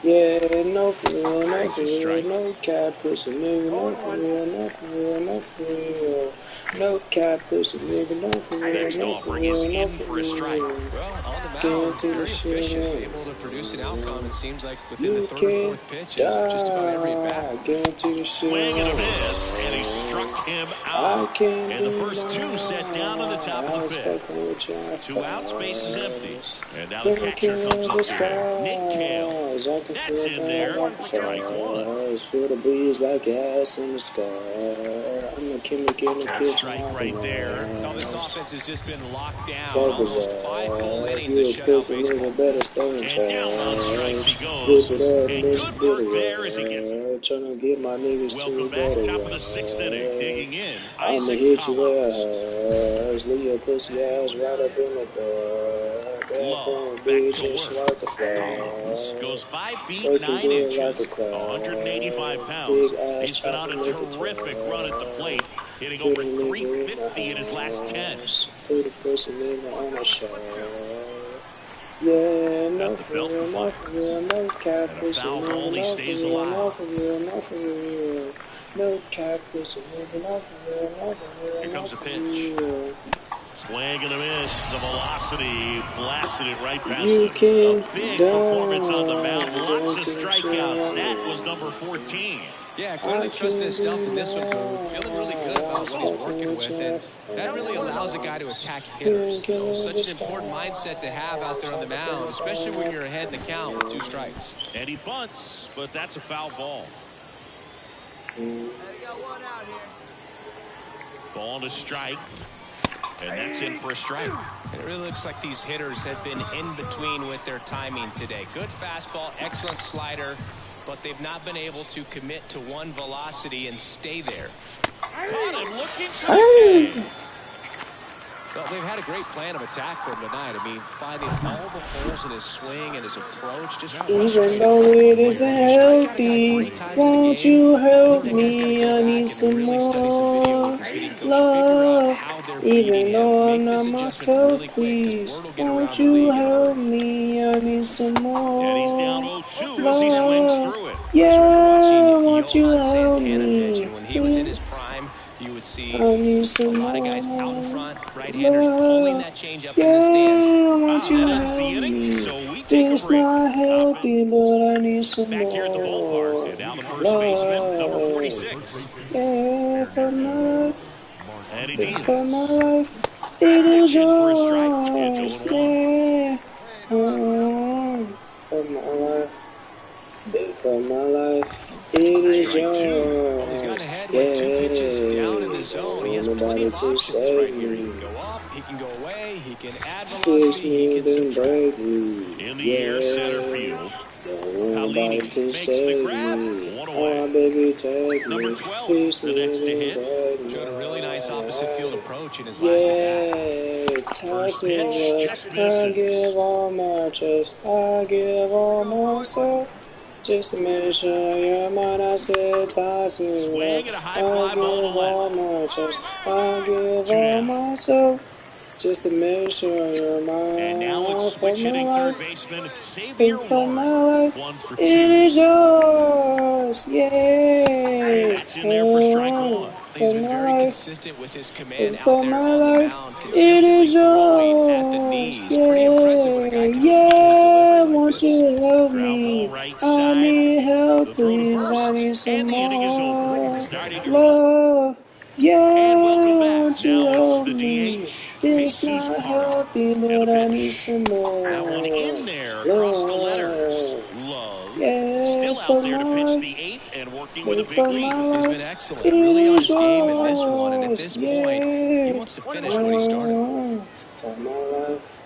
Yeah, no for real, no for Takes a real, strike. no cap pussy nigga, no for real, no for real, no for real. No cap pussy nigga, no for real, Next no for offering is real, no in for for a strike. real. Well, on the mound, Guarantee very the shit efficient, ain't. able to produce an outcome, it seems like, within the You 3rd or can 4th pitch of just about every at-bat. guarantee the shit Swing and a ain't. miss, and he struck him I out. can't And the first 2 set down on the top of the 5th. 2 outs, base is empty. And now the catcher comes up there. Nick Cale. That's in there. Strike 1. Feel the breeze like ass in the sky. I'm a chemical in the kitchen. Strike right there. Now, this offense has just been locked down. Focus Almost 5 full on innings you of a shutout pussy baseball. nigga, better stay in And down on strikes he charge. goes. Whip it up, And let's good get work it there as he gets it. right. Tryna get my niggas Welcome to back. better Top of the 6th inning. Digging in, I'ma Isaac hit you Collins. ass, leave your pussy ass right up in the door. Love, back Bitch, to just work. like the Collins flag. goes 5 feet Working 9 good like inches, a clown. 185 pounds. Big ass He's been on a chopping like a terrific twirl. run at the plate, hitting over Putting me in 350 in his last 10. Put a pussy nigga on the show. Yeah, no Got the for belt real, and no fire. for real, no cap And a pussy foul ball, nigga, he no stays for real, alive. no for real, no for real. No cap pussy nigga, no for real, no for real. Here comes no the for pitch. real. Swing and a miss. The velocity blasted it right past You him. can A big die. performance on the mound. Lots of Guarantee the strikeouts. shit That was number 14. Yeah, clearly trusting his stealth in this one, Boo. Feeling really good about what he's working with, and that really allows a guy to attack hitters. You know, such an important mindset to have out there on the mound, especially when you're ahead in the count with 2 strikes. And he bunts, but that's a foul ball. Hey, we got one out here. Ball to strike. And that's in for a strike. And it really looks like these hitters have been in between with their timing today. Good fastball, excellent slider, but they've not been able to commit to one velocity and stay there. Caught him looking for the game. Well, they've had a great plan of attack for him tonight. I mean, finding all the holes in his swing and his approach. Just Even though it isn't healthy, won't you help me? I need some more love. Even though I'm not myself, please, won't you help me? I need some more And he's down 0-2 as he swings through it. Yeah, won't you help Santana pitch, and when he was in me? his prime, you would see I need a some lot of guys out in more front, right-handers pulling that change up in the stands. Yeah, won't you That ends the help inning, me? so we take a It's break. not healthy, but I need some Back here at the ballpark, more and now the first baseman, number 46. Yeah, for my life, And he for my deals. life, it is In for a strike. yours. It's 0-1. Yeah, for my life, for my life, it is Strike 2. Well, he's gotten yours. ahead with 2 pitches down in the zone. He has plenty of options right here. He can go up, he can go away, he can add Fix velocity, he me, can then subtract. break me. In the air, center field. Nobody Palini to makes the save grab. me. One Oh, away. baby, take Number me. 12, Feast the me next to hit. right Showed a really nice opposite field approach in his last at yeah, bat. touch First me, pitch love. just I misses. give all my trust. I give all myself. Just to make sure you're mine, I said, toss me, love. Swing and a high I fly ball give to left. all my trust. I give 2 all down. myself. Just to make sure you're And now it's mine. For switch my hitting third life. baseman Xavier For my Warren. 1 life, for it 2. is yours, And yeah. that's in there for strike 1. He's For been my very life, consistent with his command out for there my on the life, mound, it consistently is throwing at the yours, knees. Pretty impressive when a yeah, guy comes in with his yeah. delivery like Won't this. you help Ground ball me? right I side. need help, The throw to please. I first. need some And the inning is over. more Starting to roll. love. And welcome Yeah, back. won't you Now it's help the me? DH, This Jesus not Parra. healthy, And the Lord. I need pitch. some more That one in there across the letters. love. Love. Yeah, Still for out there to my pitch life, the 8th and working with a big for lead. my He's been life, excellent, it really on is his game in this one. And at yours, this point, he yeah. wants to finish what he started. For my life,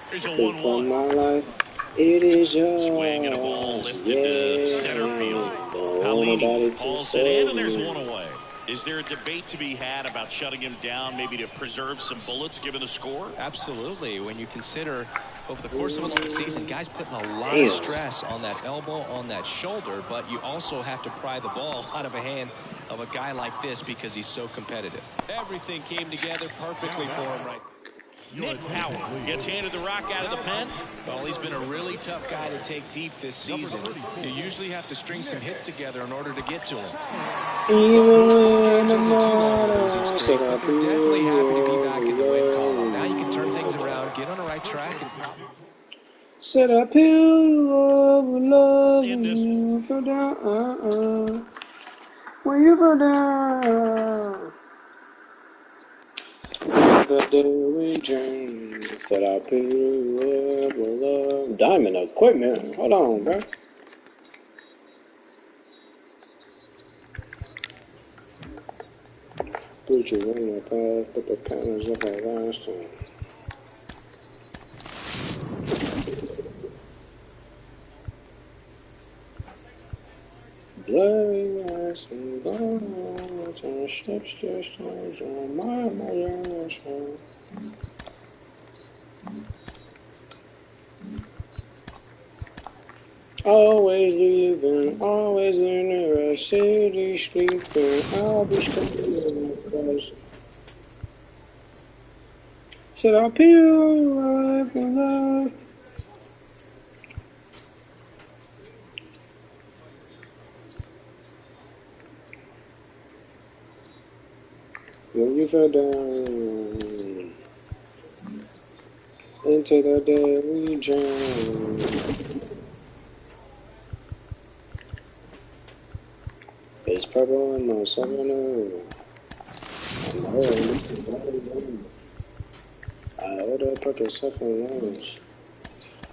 There's a for 1-1. my life, it is Swing and a ball yours, lifted to center field. yeah. Don't want nobody Palini to hauls it in, save and there's me. one away. Is there a debate to be had about shutting him down, maybe to preserve some bullets given the score? Absolutely. When you consider over the course of a long season, guys putting a lot of Damn. stress on that elbow, on that shoulder, but you also have to pry the ball out of a hand of a guy like this because he's so competitive. Everything came together perfectly for him right. Nick Power gets handed the rock out of the pen. Well, he's been a really tough guy to take deep this season. You usually have to string some hits together in order to get to him. Even when I'm Isn't too long not of a losing a streak, but they're definitely happy to be back in the win column. Now you can turn things around, get on the right track, and said I feel love In when this you fell down, when you fell down. The day we dream, said I feel love. Diamond equipment, hold on, bro. Put you in the past, but the panels of our last time. Blurry eyes and bones and ships just on my imagination. Always leaving, always in a city sleeping. I'll be staying because said I'll be alive in love. When you fell down into the day we drowned. It's purple in my summer. I'm home. I order pocket suffering lunch.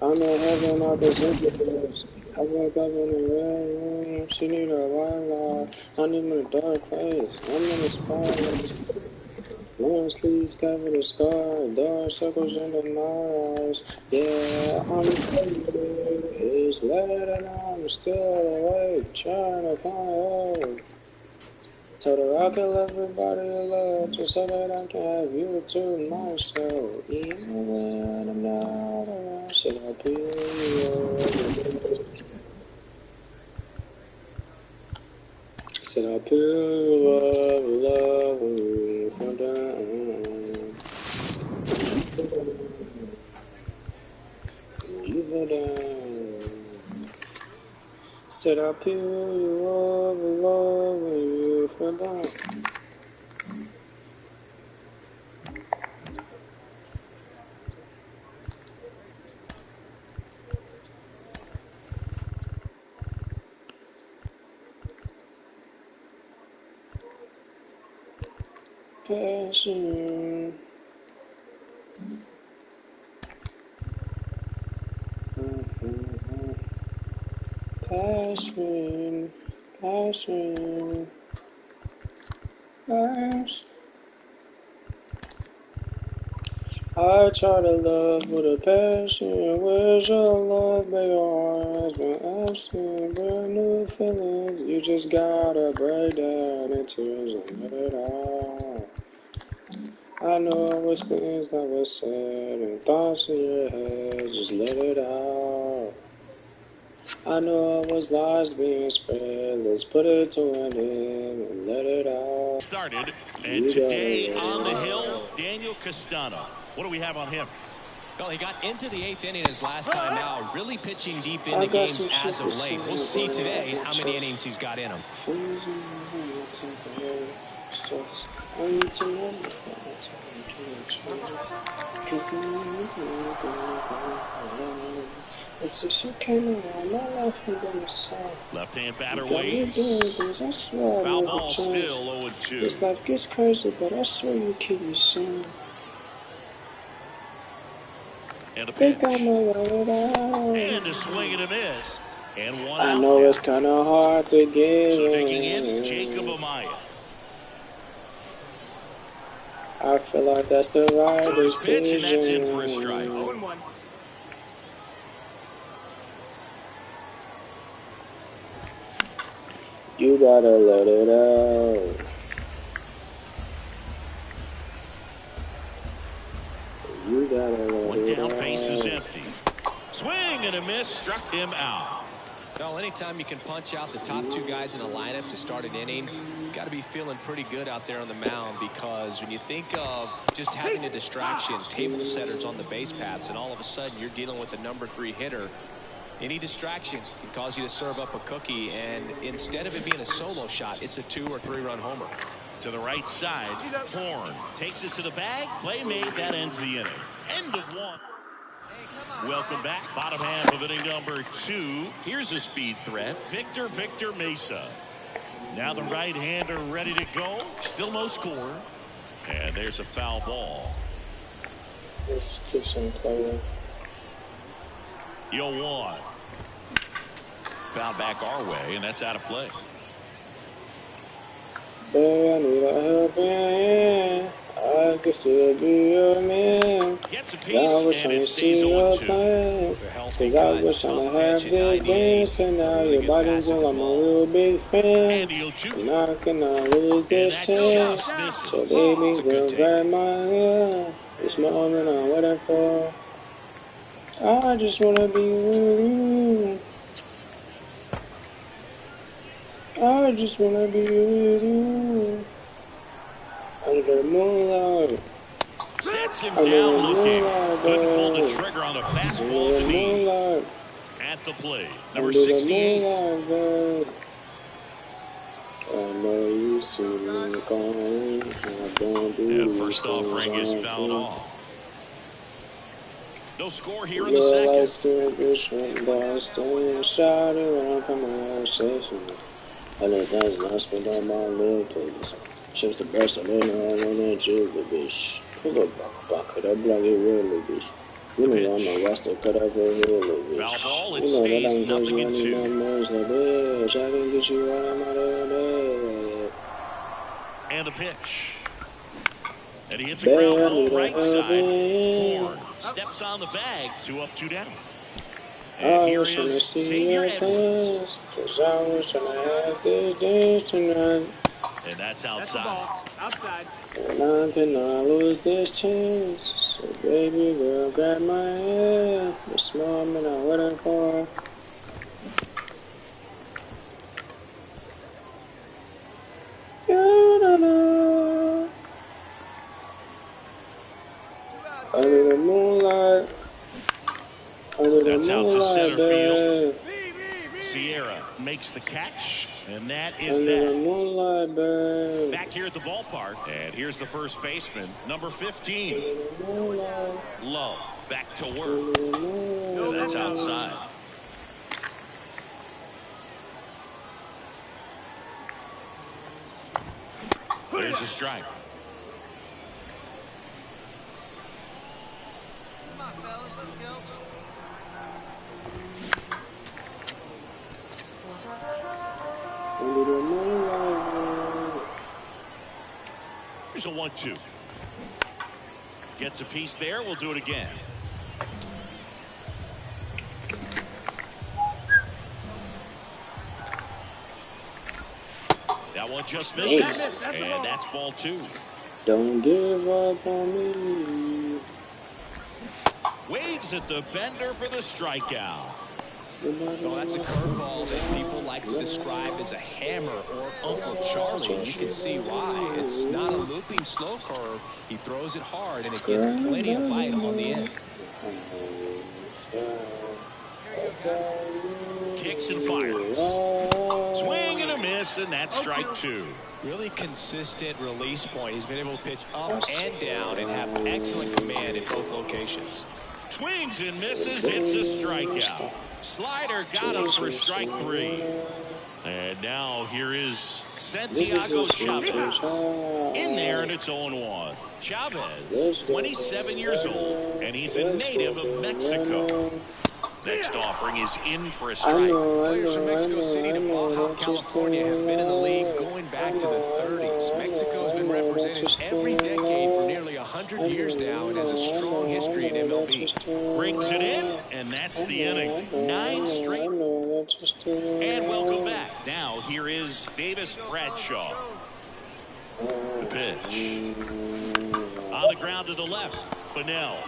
I'm in heaven, all this influence. I woke up in the red room, she need a white light. I'm in a dark place, I'm in the spotlight. Long sleeves cover the scar, dark circles under my eyes. Yeah, I'm afraid it's late and I'm still awake, trying to find hope. Told her I could love everybody I love, just so that I can have you to myself. Even when I'm not around, should I be yours? Said I feel love when you fall down. You fall down. Said I feel love when you fall down. Passion. Passion. Passion. Passion. I try to love with a passion. Where's your love, baby? Your eyes been absent. Brand new feelings. You just gotta break down in tears and let it out. I know it was things that were said and thoughts in your head. Just let it out. I know it was lies being spread. Let's put it to an end and let it out. Started, and today on the hill, Daniel Castano. What do we have on him? Well, he got into the 8th inning his last time now, really pitching deep into games as of late. We'll see today how many innings he's got in him. I need to know before I tell and since she came around, my life has been a song. Left-hand batter waits. I swear Foul I ball never change. still 0-2. This life gets crazy, but I swear you keep me sane. And a Think pitch. I'ma let it out. And a swing and a miss. And one I out know now. it's kinda hard to get. So digging in, Jacob Amaya. I feel like that's the right First pitch, decision. and that's in for a strike. 0-1. You gotta let it out. You gotta let One it down, out. base is empty. Swing and a miss, struck him out. Well, anytime you can punch out the top two guys in a lineup to start an inning, you got to be feeling pretty good out there on the mound, because when you think of just having a distraction, table setters on the base paths, and all of a sudden you're dealing with the number 3 hitter, any distraction can cause you to serve up a cookie, and instead of it being a solo shot, it's a 2 or 3 run homer. To the right side, Horn takes it to the bag. Play made, that ends the inning. End of one. Welcome back. Bottom half of inning number 2. Here's a speed threat. Victor Mesa. Now the right-hander ready to go. Still no score. And there's a foul ball. Let's keep some player. 0-1. Foul back our way, and that's out of play. Babe, I need a helping hand. I could still be your man. Gets a I piece, was and trying it to stays see your 0-2. plans. A healthy Cause I cut, was trying to tough have pitch at this 98. dance. And now Really your good body pass at well, the I'm a ball. real big fan. And the 0-2. And I cannot lose And this that chance. just misses. So baby, It's a good girl, take. grab my hand. This moment I'm waiting for. I just wanna be with you. I just wanna be with you. Under the moonlight. Sets him Under down the looking. moonlight, Couldn't pull the babe. trigger on the Under fastball the to knees. moonlight. At the plate, number Under the 68. moonlight, babe. I know you see me calling. I don't do And these first things offering is often. fouled off. No score here in Yeah, the second. let's get this from Boston. Shout it when I come out session. I let that not spend on my little place. Chips the best, I don't know I wanna chill the bitch. Pull up back, cut up like it really bitch. You know I'm a roster cut up for a little bitch. Foul ball, it You know that stays I'm crazy, I 0-2. need my moves like this. I can get you out of my day. And the pitch. And he hits a Babe, ground I ball need a right side. helping. Horn steps on the bag. 2 up, 2 down. I And here was trying to is see Xavier your Edwards. face. Cause I was trying to have this dance tonight. And that's That's the outside. ball. Outside. And I cannot lose this chance. So baby girl, grab my hand. This moment I'm waiting for. Da-da-da. Under the moonlight. Under the That's out to moonlight, center babe. field. Sierra makes the catch, and that is Under the that. moonlight, babe. Back here at the ballpark, and here's the first baseman, number 15. Under the moonlight. Low, back to work. Under the moonlight. And that's outside. There's a strike. Come on, fellas, let's go. Under the moonlight. Here's a 1-2. Gets a piece there. We'll do it again. That one just misses. And that's ball 2. Don't give up on me. Waves at the bender for the strikeout. Well, that's a curveball that people like to describe as a hammer or Uncle Charlie. You can see why. It's not a looping slow curve. He throws it hard, and it gets plenty of bite on the end. Kicks and fires. Swing and a miss, and that's strike 2. Really consistent release point. He's been able to pitch up and down and have excellent command in both locations. Swings and misses. It's a strikeout. Slider got him for strike 3. And now here is Santiago Chavez. In there, and it's 0-1. Chavez, 27 years old, and he's a native of Mexico. Next offering is in for a strike. Players from Mexico City to Baja, California have been in the league going back to the 30s. Mexico has been represented every decade for nearly 100 years now and has a strong history in MLB. Brings it in, and that's the inning. 9 straight. And welcome back. Now here is Davis Bradshaw. The pitch. On the ground to the left. Bunnell.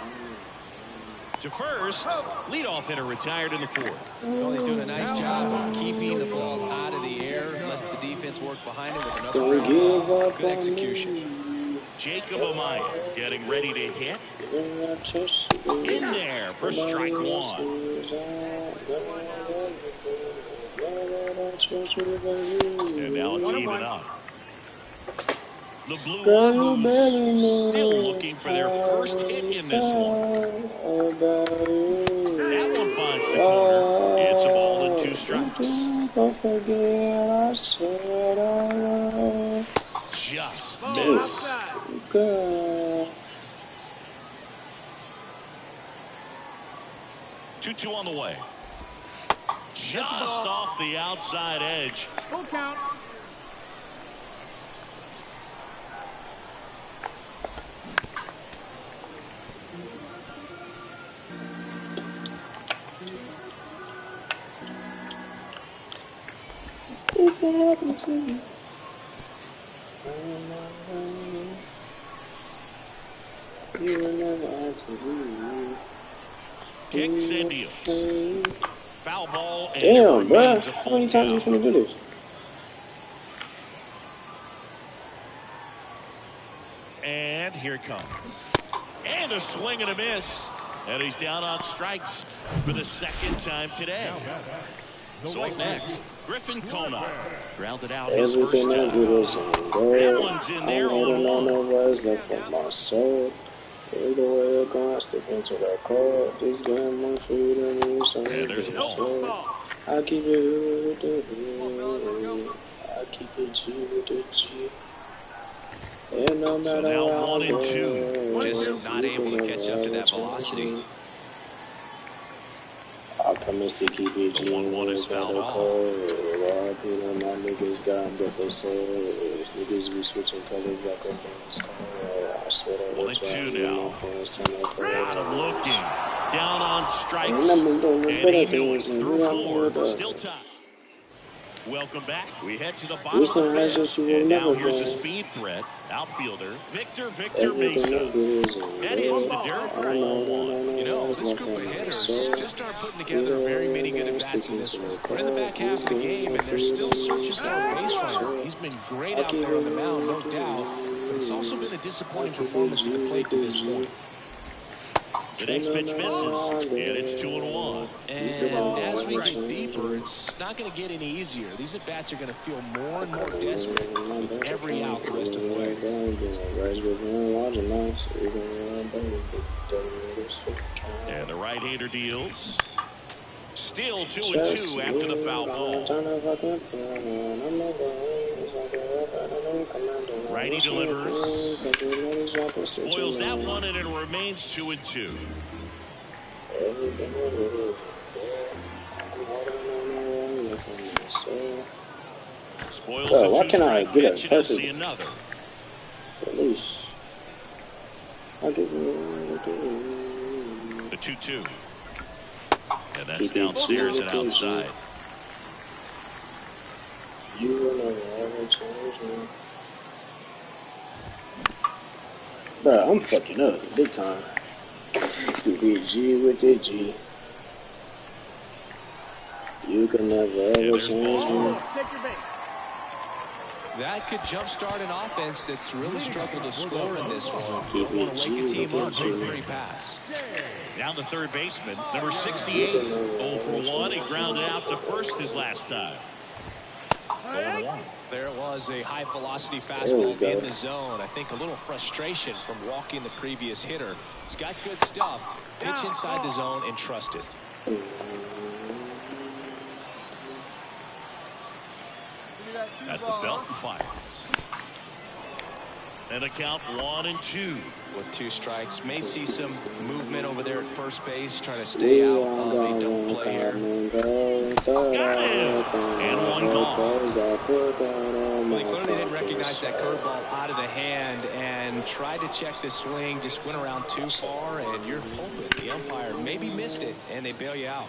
To first, leadoff hitter retired in the 4th. Well, he's doing a nice job of keeping the ball out of the air. Lets the defense work behind him with another round. Good execution. Jacob Amaya getting ready to hit. In there for strike 1. And now it's even up. The Blue Wahoos still looking for their first hit in this one. That one finds the corner. It's a ball and 2 strikes. Just missed. 2-2 on the way. Just off the outside edge. Full count. If it happened to me, you will never have to leave. Kicks and deals. Foul ball. And damn, bro. How many times are you finna do this? And here it comes. And a swing and a miss. And he's down on strikes for the 2nd time today. So up next, Griffin Conant grounded out his first Everything I time. do is in That gold. one's in I there. don't know 0-1. no words left from my soul. Either way it goes, I step into that cold. This game won't feed me, so there's a ball. I keep it with the hood. I keep it G with the G. And no So matter now how 1 and 2. Just not able to catch up to that velocity. I promise to keep it G. 1-1 is fouled off. My niggas got death they souls. Niggas be switching colors like a boss car. I swear that 1-2 now. now. Got him looking. Down on strikes. And he knew it. Through 4. Still tied. Welcome back. We head to the bottom of the 5th. And now here's a speed threat. Outfielder Victor Mesa. That hits the dirt for 0-1. You know, this group of hitters just aren't putting together very many good at-bats in this one. We're in the back half of the game, and they're still searching for a base runner. He's been great out there on the mound, no doubt, but it's also been a disappointing performance at the plate to this point. The next pitch misses, and it's 2-1. And as we get deeper, it's not going to get any easier. These at-bats are going to feel more and more desperate with every out the rest of the way. And the right-hander deals. Still 2-2 after the foul ball. Righty delivers. Spoils that one, and it remains 2-2. Spoils Why the can't I 2-strike get a pitch, and he'll perfect see another. release? I'll give you. The 2-2. And that's downstairs and outside. You will never ever change me. Bro, I'm fucking up big time. Do the G with the G. You can never ever change me. That could jumpstart an offense that's really struggled to score in this one. Don't want to wake a team up with a free pass. Down the third baseman, number 68. 0 for 1. He grounded out to first his last time. There it was, a high-velocity fastball in the zone. I think a little frustration from walking the previous hitter. He's got good stuff. Pitch inside the zone and trust it. At the belt and fires. And a count 1-2. With 2 strikes, may see some movement over there at first base, trying to stay out of a double play here. Got him! And 1 gone. Well, he clearly didn't recognize that curveball out of the hand and tried to check the swing, just went around too far, and you're hoping the umpire maybe missed it, and they bail you out.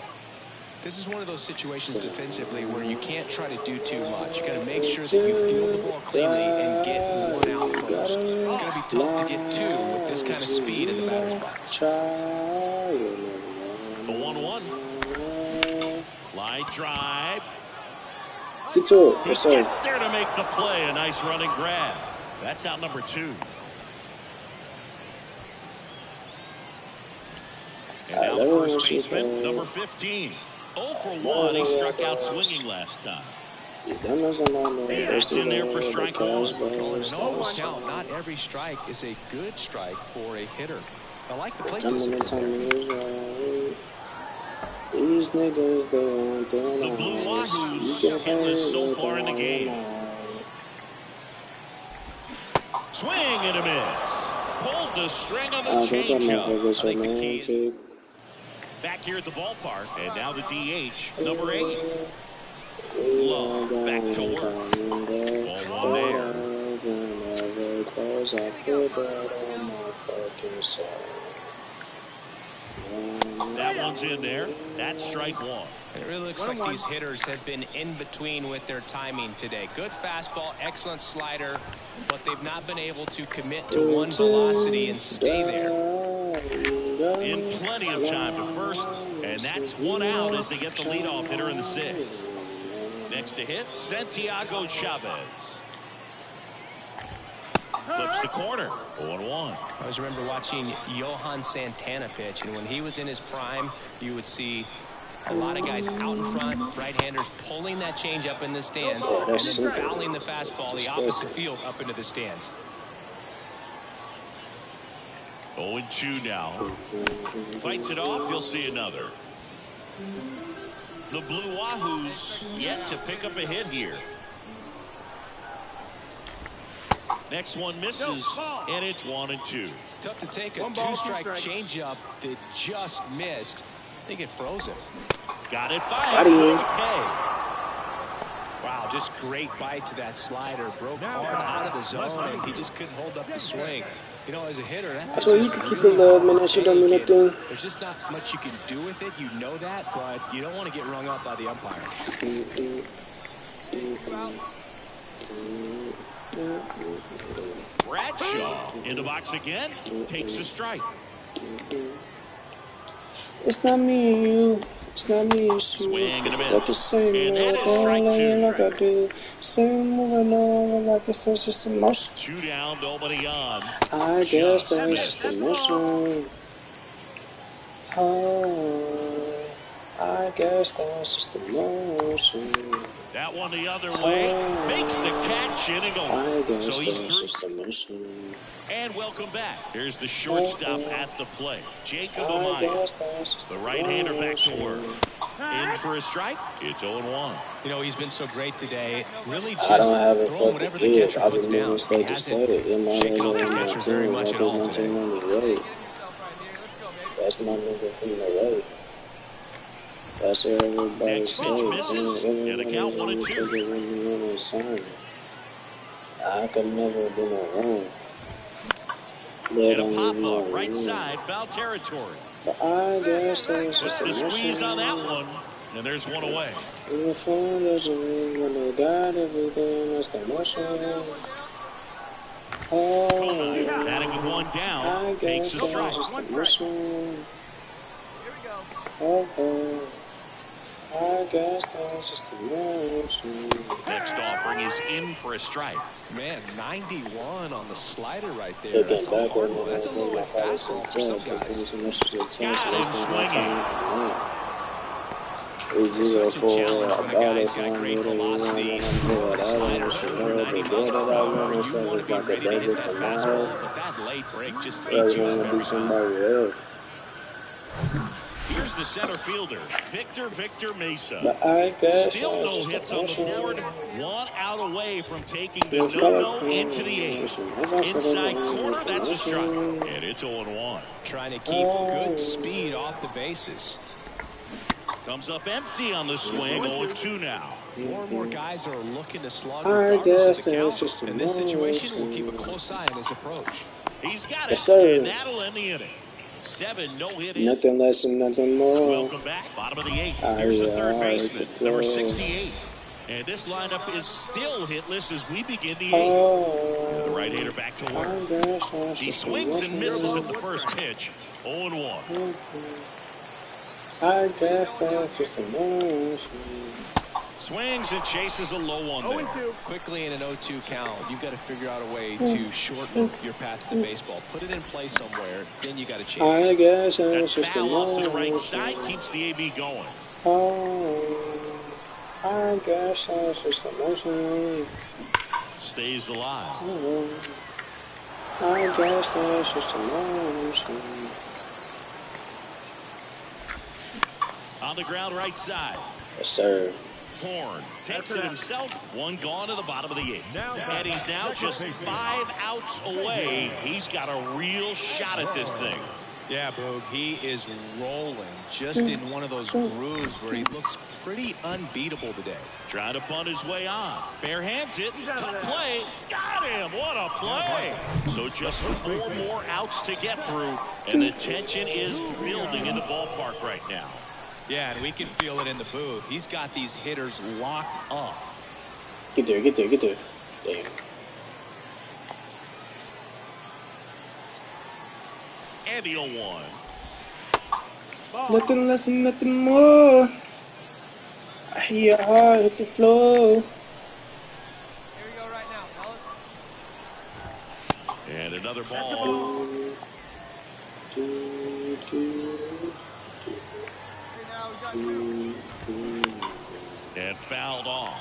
This is one of those situations defensively where you can't try to do too much. You got to make sure that you field the ball cleanly and get 1 out first. It's going to be tough to get 2 with this kind of speed in the batter's box. The 1-1. Line drive. Get to it. He gets there to make the play. A nice running grab. That's out number 2. And now first baseman, number 15. 0 for 1. He struck out swinging last time. That's in there for strike 1. An almost count. Not every strike is a good strike for a hitter. I like the plate discipline. These niggas The Blue Wahoos hitless so far in the game. Swing and a miss. Pulled the string on the changeup. I think the key. Back here at the ballpark, and now the DH, number 8. Love back to work. Ball 1 there. That one's in there. That's strike 1. It really looks like these hitters have been in between with their timing today. Good fastball, excellent slider, but they've not been able to commit to one velocity and stay there. In plenty of time to first, and that's 1 out as they get the leadoff hitter in the 6th. Next to hit, Santiago Chavez. Flips the corner, 0-1. I always remember watching Johan Santana pitch, and when he was in his prime, you would see a lot of guys out in front, right-handers pulling that change up in the stands, and then fouling the fastball the opposite field up into the stands. 0-2 now. Fights it off, you'll see another. The Blue Wahoos yet to pick up a hit here. Next one misses, and it's 1-2. Tough to take a 2-strike changeup that just missed. I think it froze him. Got it by him. Okay. Wow, just great bite to that slider. Broke hard out of the zone, and he just couldn't hold up the swing. You know, as a hitter, that so you can keep it low, man. That shit don't mean nothing. There's just not much you can do with it. You know that, but you don't want to get rung up by the umpire. Bradshaw in the box again. Takes a strike. It's not me and you. It's not me and you. Swing and a miss. Like the same And that is strike 2. Like I do. Same moving on like it's just emotion. 2 down, nobody on. I guess that's just emotion. Oh, I guess that's just emotion. That one the other way. Makes the catch in and go. So he's through. And welcome back. Here's the shortstop at the plate, Jacob Amaya. The right-hander back to work. In for a strike. It's 0-1. You know, he's been so great today. Really just throwing whatever the catcher puts down. He hasn't shaken off the catcher very much at all today. That's my nigga from the way. That's what everybody says. Next pitch misses, and a count 1-2. I could never do no wrong. And a pop-up right side, foul territory. But I guess that's What's just the a squeeze mission. on that one? And there's one away. The phone doesn't ring when they got everything. That's the motion. Kona batting with one down, I takes guess a that's strike. just a mission. Here we go. I guess that's just a mission. Next offering is in for a strike. Man, 91 on the slider right there. They're That's getting a back hard on one. That's a low end fastball for some guys. Easy Such a challenge when a guy's got great velocity, smooth slider, over 90 miles per hour. You want to be ready to hit that fastball, but that late break just eats you up every time. Here's the center fielder, Victor Mesa. But I guess Still no hits on the board. 1 out away from taking the no-no into the 8th. Inside corner, that's a strike. And it's 0-1. Trying to keep good speed off the bases. Comes up empty on the swing, 0-2 now. More and more guys are looking to slug I regardless of the guess count. In this situation, we'll keep a close eye on his approach. He's got Yes, it, sir. and that'll end the inning. 7 no-hit innings. nothing less and nothing more. Welcome back, bottom of the 8th. Here's the third baseman, number 68. And this lineup is still hitless as we begin the 8th. The right-hander back to work. He swings and misses at the first pitch, 0-1. I guess that's just a motion. Swings and chases a low one there. Quickly in an 0-2 count, you've got to figure out a way to shorten your path to the baseball. Put it in play somewhere, then you got a chance. I guess That's that's just a foul off to the right motion. side, keeps the AB going. I guess that's just a motion. Stays alive. I guess that's just a motion. On the ground right side. Yes, sir. Horn takes it himself. 1 gone to the bottom of the 8th. And he's now just 5 outs away. He's got a real shot at this thing. Yeah, Boog, he is rolling just in one of those grooves where he looks pretty unbeatable today. Trying to bunt his way on. Bare hands it. Tough play. Got him. What a play. So just 4 more outs to get through. And the tension is building in the ballpark right now. Yeah, and we can feel it in the booth. He's got these hitters locked up. Get there. Damn. And the 0-1. Nothing less and nothing more. I hear your heart hit the floor. Here we go right now, fellas. And another ball. Now we got 2. And fouled off.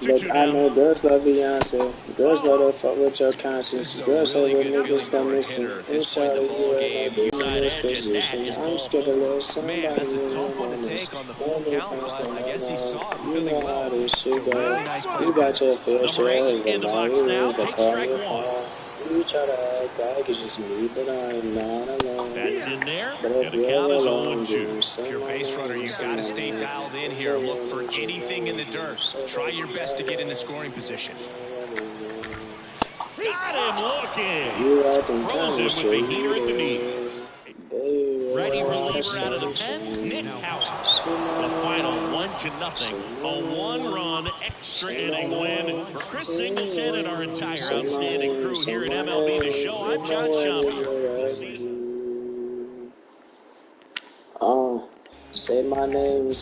Look, I know girls love Beyonce. Girls love to fuck with your conscience. Girls love when niggas come missing. Inside of you, I be in this position. I'm scared to lose somebody. Man, that's a tough one to take on the full count, but I guess he saw it really well. It's a really nice play. You got your fair share of in the box now. Take strike 1. You try to act like it's just me, but I'm not alone. That's in there. But And if the you're count is alone, 0-2. If you're a base runner, you've got to stay dialed in here. Look for anything in the dirt. Try your best to get in a scoring position. Got him looking. Frozen with the heater at the knees. Ready reliever out of the pen, Nick Howard. The final 1-0. A 1-run extra inning win for Chris Singleton and our entire outstanding crew here at MLB The Show. I'm John Schaffner. Say my name,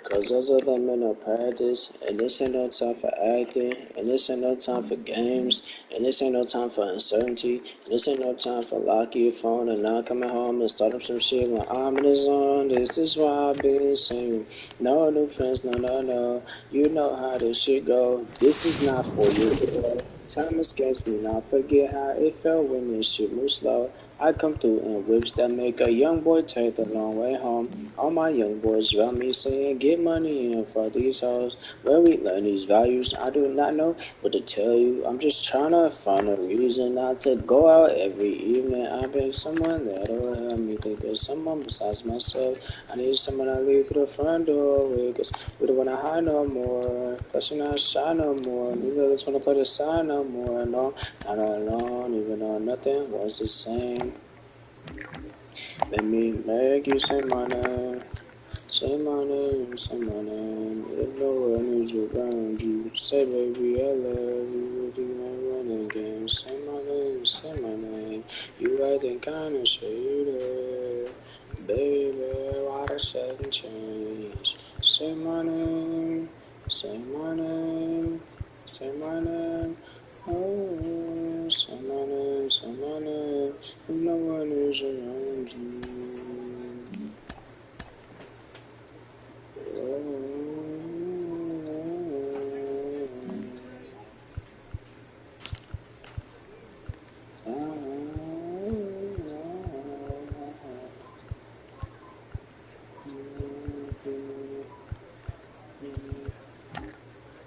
cause those of them in no practice, and this ain't no time for acting, and this ain't no time for games, and this ain't no time for uncertainty, and this ain't no time for locking your phone and not coming home and start up some shit when I'm in the zone. This is why I be singing. No new friends, no, you know how this shit go. This is not for you. Time escapes me, not forget how it felt when this shit moves slow. I come through in whips that make a young boy take the long way home. All my young boys around me saying, get money and fuck these hoes. Where we learn these values, I do not know what to tell you. I'm just trying to find a reason not to go out every evening. I beg someone that'll help me think of someone besides myself. I need someone to leave through the front door with, cause we don't wanna hide no more. Cause you're not shy no more. Neither of us wanna play the side no more. No, not alone, even though nothing was the same. Let me make you say my name. Say my name, say my name. If no one is around you, say baby I love you. If you ain't running games, say my name, say my name. You acting kinda shady, baby. Why the sudden change? Say my name, say my name, say my name. Oh, say my name, say my name. If no one is around you.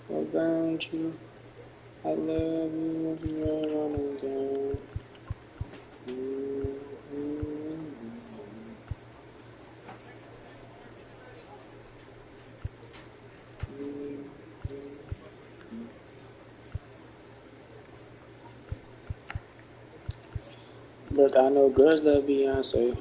Around you, I love you if you're on again. Look, I know girls love Beyonce.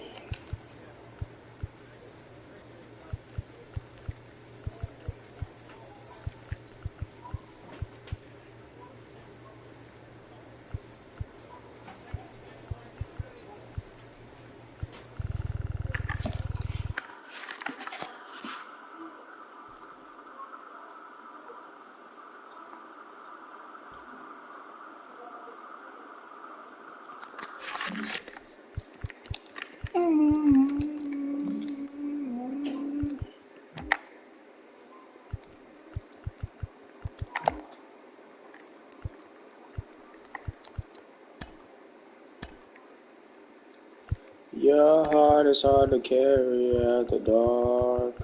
Your heart is hard to carry after dark.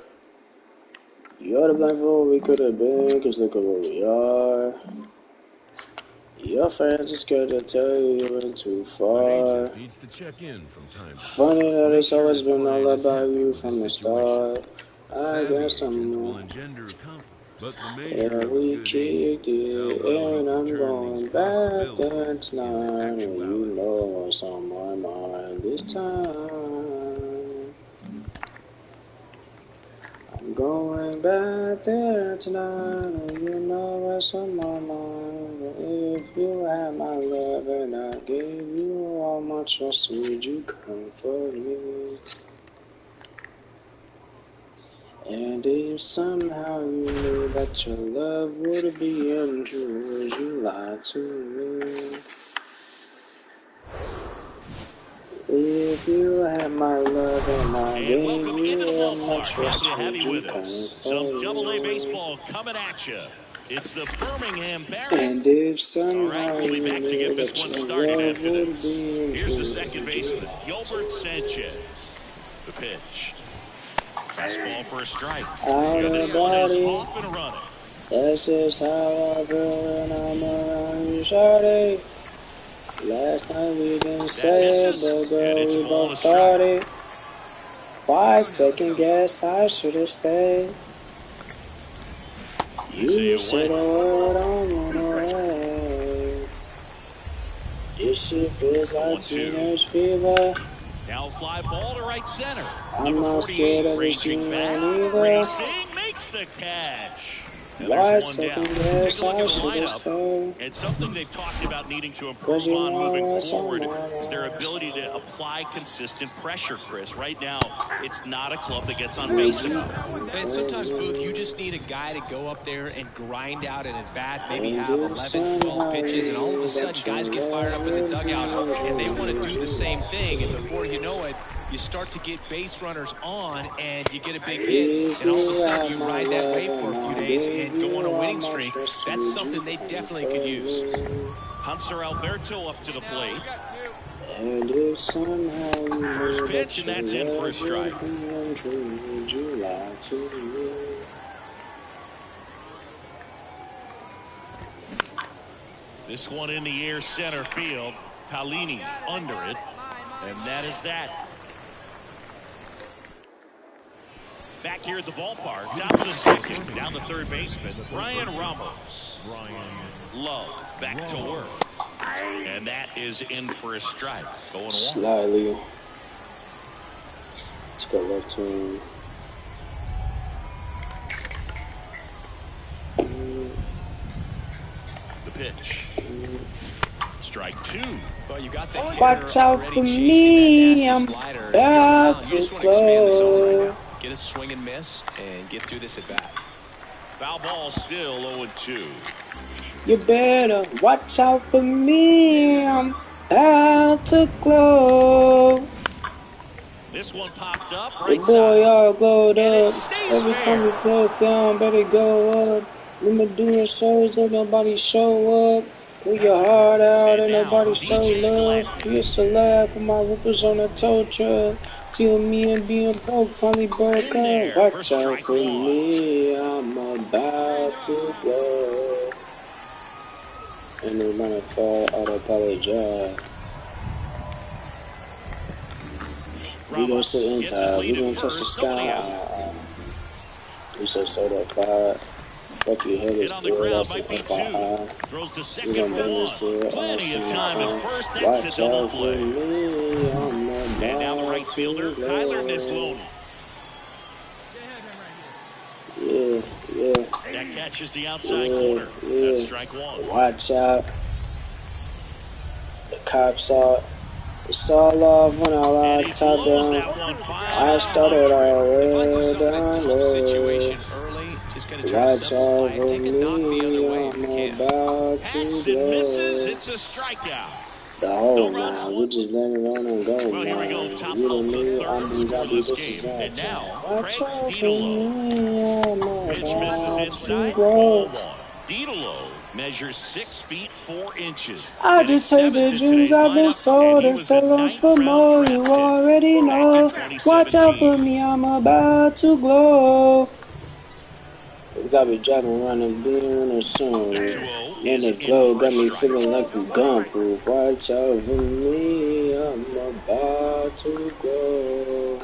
You're the blame for what we could have been, cause look at what we are. Your friends are scared to tell you you went too An far. agent needs to check in from time to Funny time to that make it's sure always his been all client is about happy you with from his the situation. start. A I savvy guess agent will I'm engender comfort, but the yeah, measure of a we good agent kicked is how it, well he and can I'm turn these going back there possibilities into tonight, and you actualities. know what's on my mind this time. I'm going back there tonight, and you know what's on my mind. But if you had my love and I gave you all my trust, would you comfort me? And if somehow you knew that your love would be untrue, would you lie to me? If you had my love and I And gave welcome into the you all my ballpark. Happy trust, to have would you you with us. Some comfort Double-A me? baseball coming at you. It's the Birmingham And Barons. if All right, somehow we'll be you back to knew get this that one your started love after would this. be Here's the untrue, second would you baseman, lie to Gilbert me? Sanchez. The pitch. Fastball for a strike. Out And this of one is body, off and running. that's just how I feel when I'm around you, shawty. Last night we didn't That say it, misses, but and girl, it's a we ball both and a strike. thought it. Why second guess? I should've stayed. It's You a said one. a word on the way. This shit feels The like 1-2. teenage fever. Now fly ball to right center. I'm Number not 48 scared of this ranging back, one either. racing, makes the catch. And there's Why one second down. Take guess? a look I at the should've lineup. stayed. And something they've talked about needing to Cause improve you on know moving what's on forward my is their mind. ability to apply consistent pressure, Chris. Right now, it's not a club that gets on Would base you enough. And comfort sometimes, Boog, you me? just need a guy to go up there and grind out an at-bat, maybe And have if 11, 12 somehow you pitches, and all of a knew sudden that your guys get fired love up in the would be dugout, and they want to untrue, do would the you same lie to thing. And before you me? know it, you start to get base runners on, and you get a big hit, If and all of a you sudden had you my ride that love wave for a and few I days gave and go on you a all winning my streak. trust, That's would you something they definitely could comfort use. me? Hunter Alberto up to the Now plate. we got two. And if somehow you First know pitch, that and that's in for a strike. untrue, would you lie to me? This one in the air, center field. Paulini under it, and that is that. Back here at the ballpark, top of the second, down the third baseman, Ryan Ramos. Love back to work, and that is in for a strike. Going one. Slightly. Let's go left turn. The pitch. Strike two. Well, you got the Watch out for me, I'm about to go. Get a swing and miss and get through this at bat. Foul ball still 0-2. You better watch out for me, I'm about to glow. This one popped up The right boy side. all glowed And it up. stays Every time he fair. plays down, better go up. Remember doing shows that nobody show up. Put your heart out and now, nobody show DJ love. Gladney. We used to laugh when my whippers on a tow truck. Till me and being broke finally broke In there up. for Watch out strike for one. me, I'm about to blow. And they're gonna fall, I'd apologize. We gonna sit inside, we gonna touch the sky. We so that fire. Fuck you, Hit haters, on the boy, ground that's might an be FII. two. Throws to We second gonna for bring this one. here all Plenty of same time at time. first. That's Watch a double out for play. me, I'm And now the about right fielder, to Tyler blow. Nisloni. Yeah, yeah, That catches the outside yeah, corner. That's yeah. strike one. Watch out. The cops out. It's all off when I And lock he top blows down. that one fine I out started 100. all Finds way himself in a down tough situation low. early. Just got to try to Watch simplify over it. Take a knock the other me, way if you I'm can. about to Hacks and misses. blow. It's a strikeout. The whole No runs, nine, we one. just let it on and go, Well, here we go. man. Top You of don't the need, third. I mean, Scoreless this is game. our And time. now, Watch Craig out for Didolo. me, I'm Pitch misses about to inside. blow. Ball one. Didolo measures 6 feet 4 inches. I And just he's take the seventh in dreams today's I've been lineup, sold and he and was a sell them for 9th-round more. draft You pick already back in know. Watch out for 2017. me, I'm about to glow. Cause I be driving around and bleeding in the sun. The 2-0 And is the in glow for a got me strike. feeling like I'm gun-proof. Watch out for me, I'm about to glow.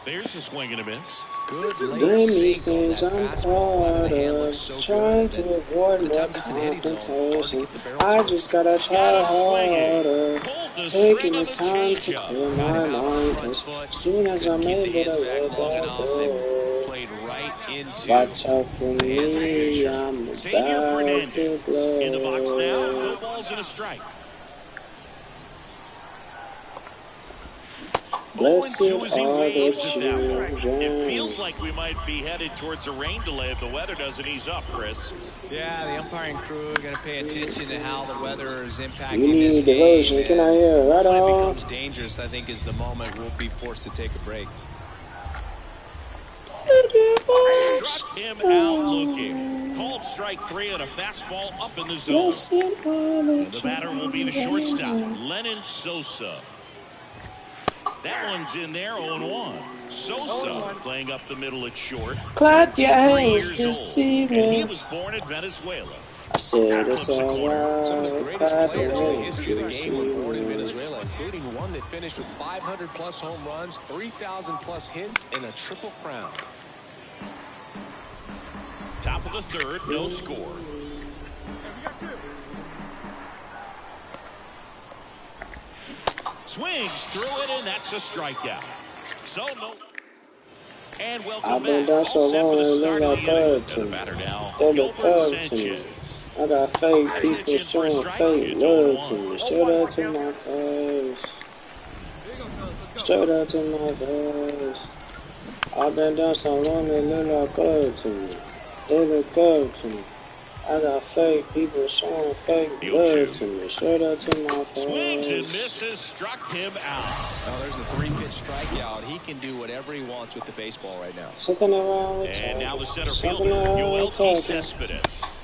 There's a swing and a miss. Good Blame late these sink on things that I'm fastball. Under part the hand of. looks so Trying good. to Then avoid when the more time gets in the hitting zone, hard to confrontation. get the barrel I to it. just gotta try Got him swinging. harder. Pulled the Taking string the of the time to changeup. clear Got my him out on the mind. front Cause foot. soon as I'm Couldn't keep the able hands to back let long that enough go. and played right into Watch out for the hands of the me, pitcher. I'm Xavier about to Fernandez blow. in the box now. No balls and a strike. Blessed 0-2 as he are the waves at that one. It children. feels like we might be headed towards a rain delay if the weather doesn't ease up, Chris. Yeah, the umpiring crew are going to pay attention to how the weather is impacting You this need game. devotion, can I hear it? Right When it on. becomes dangerous, I think, is the moment we'll be forced to take a break. Struck him out looking. Called strike 3 and a fastball up in the zone. Blessed are And the the batter will be the shortstop, children. Lennon Sosa. That one's in there, 0-1. Sosa playing up the middle at short. Clap your 23 hands years this old, and he evening. was born in Venezuela. I said it's Flips the corner. Some of the alright. greatest Clap your players in the hands history of the this game were born in evening. Venezuela, including one that finished with 500-plus home runs, 3,000-plus hits, and a triple crown. Top of the third, no score. Swings through it, and that's a strikeout. So no. And welcome I've been back. down All so set for long, the they start of look the inning. good And to the me. batter now, They look Gilbert good to me. Sanchez. I got fake Pitch people in for a showing strike. fake It's love 0-1. to me. Straight up to my face. Straight up to my face. I've been down so long, they look good to me. They look good to me. I got fake people showing fake love to me. Straight up to my Swings and face. misses, struck him out. Well, there's a 3-pitch strikeout. He can do whatever he wants with the baseball right now. Something around with And now talking. the center Something fielder, around with Yoelqui talking. Cespedes.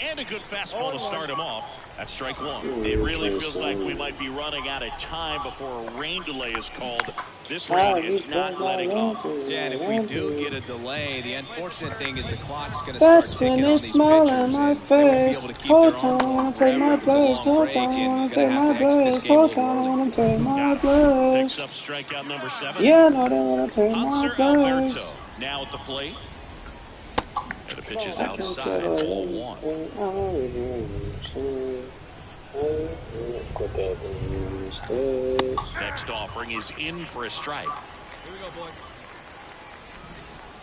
And a good fastball to start him off. That's strike one. It really feels like we might be running out of time before a rain delay is called. This rain is not letting up. Yeah, and if we do get a delay, the unfortunate thing is the clock's going to That's start when ticking they on these smile pitchers, in my and they won't be face. able to keep Whole their time arm I wanna going take my forever if it's a place. long Whole break, time I and wanna going take to my have to exit this place. game a Whole little time I early. wanna take my Picks place. up strikeout number 7. Yeah, I know they wanna take my Hunter place. Alberto now at the plate. And the pitch is I can't tell outside, ball one. Next offering is in for a strike. Here we go, boys.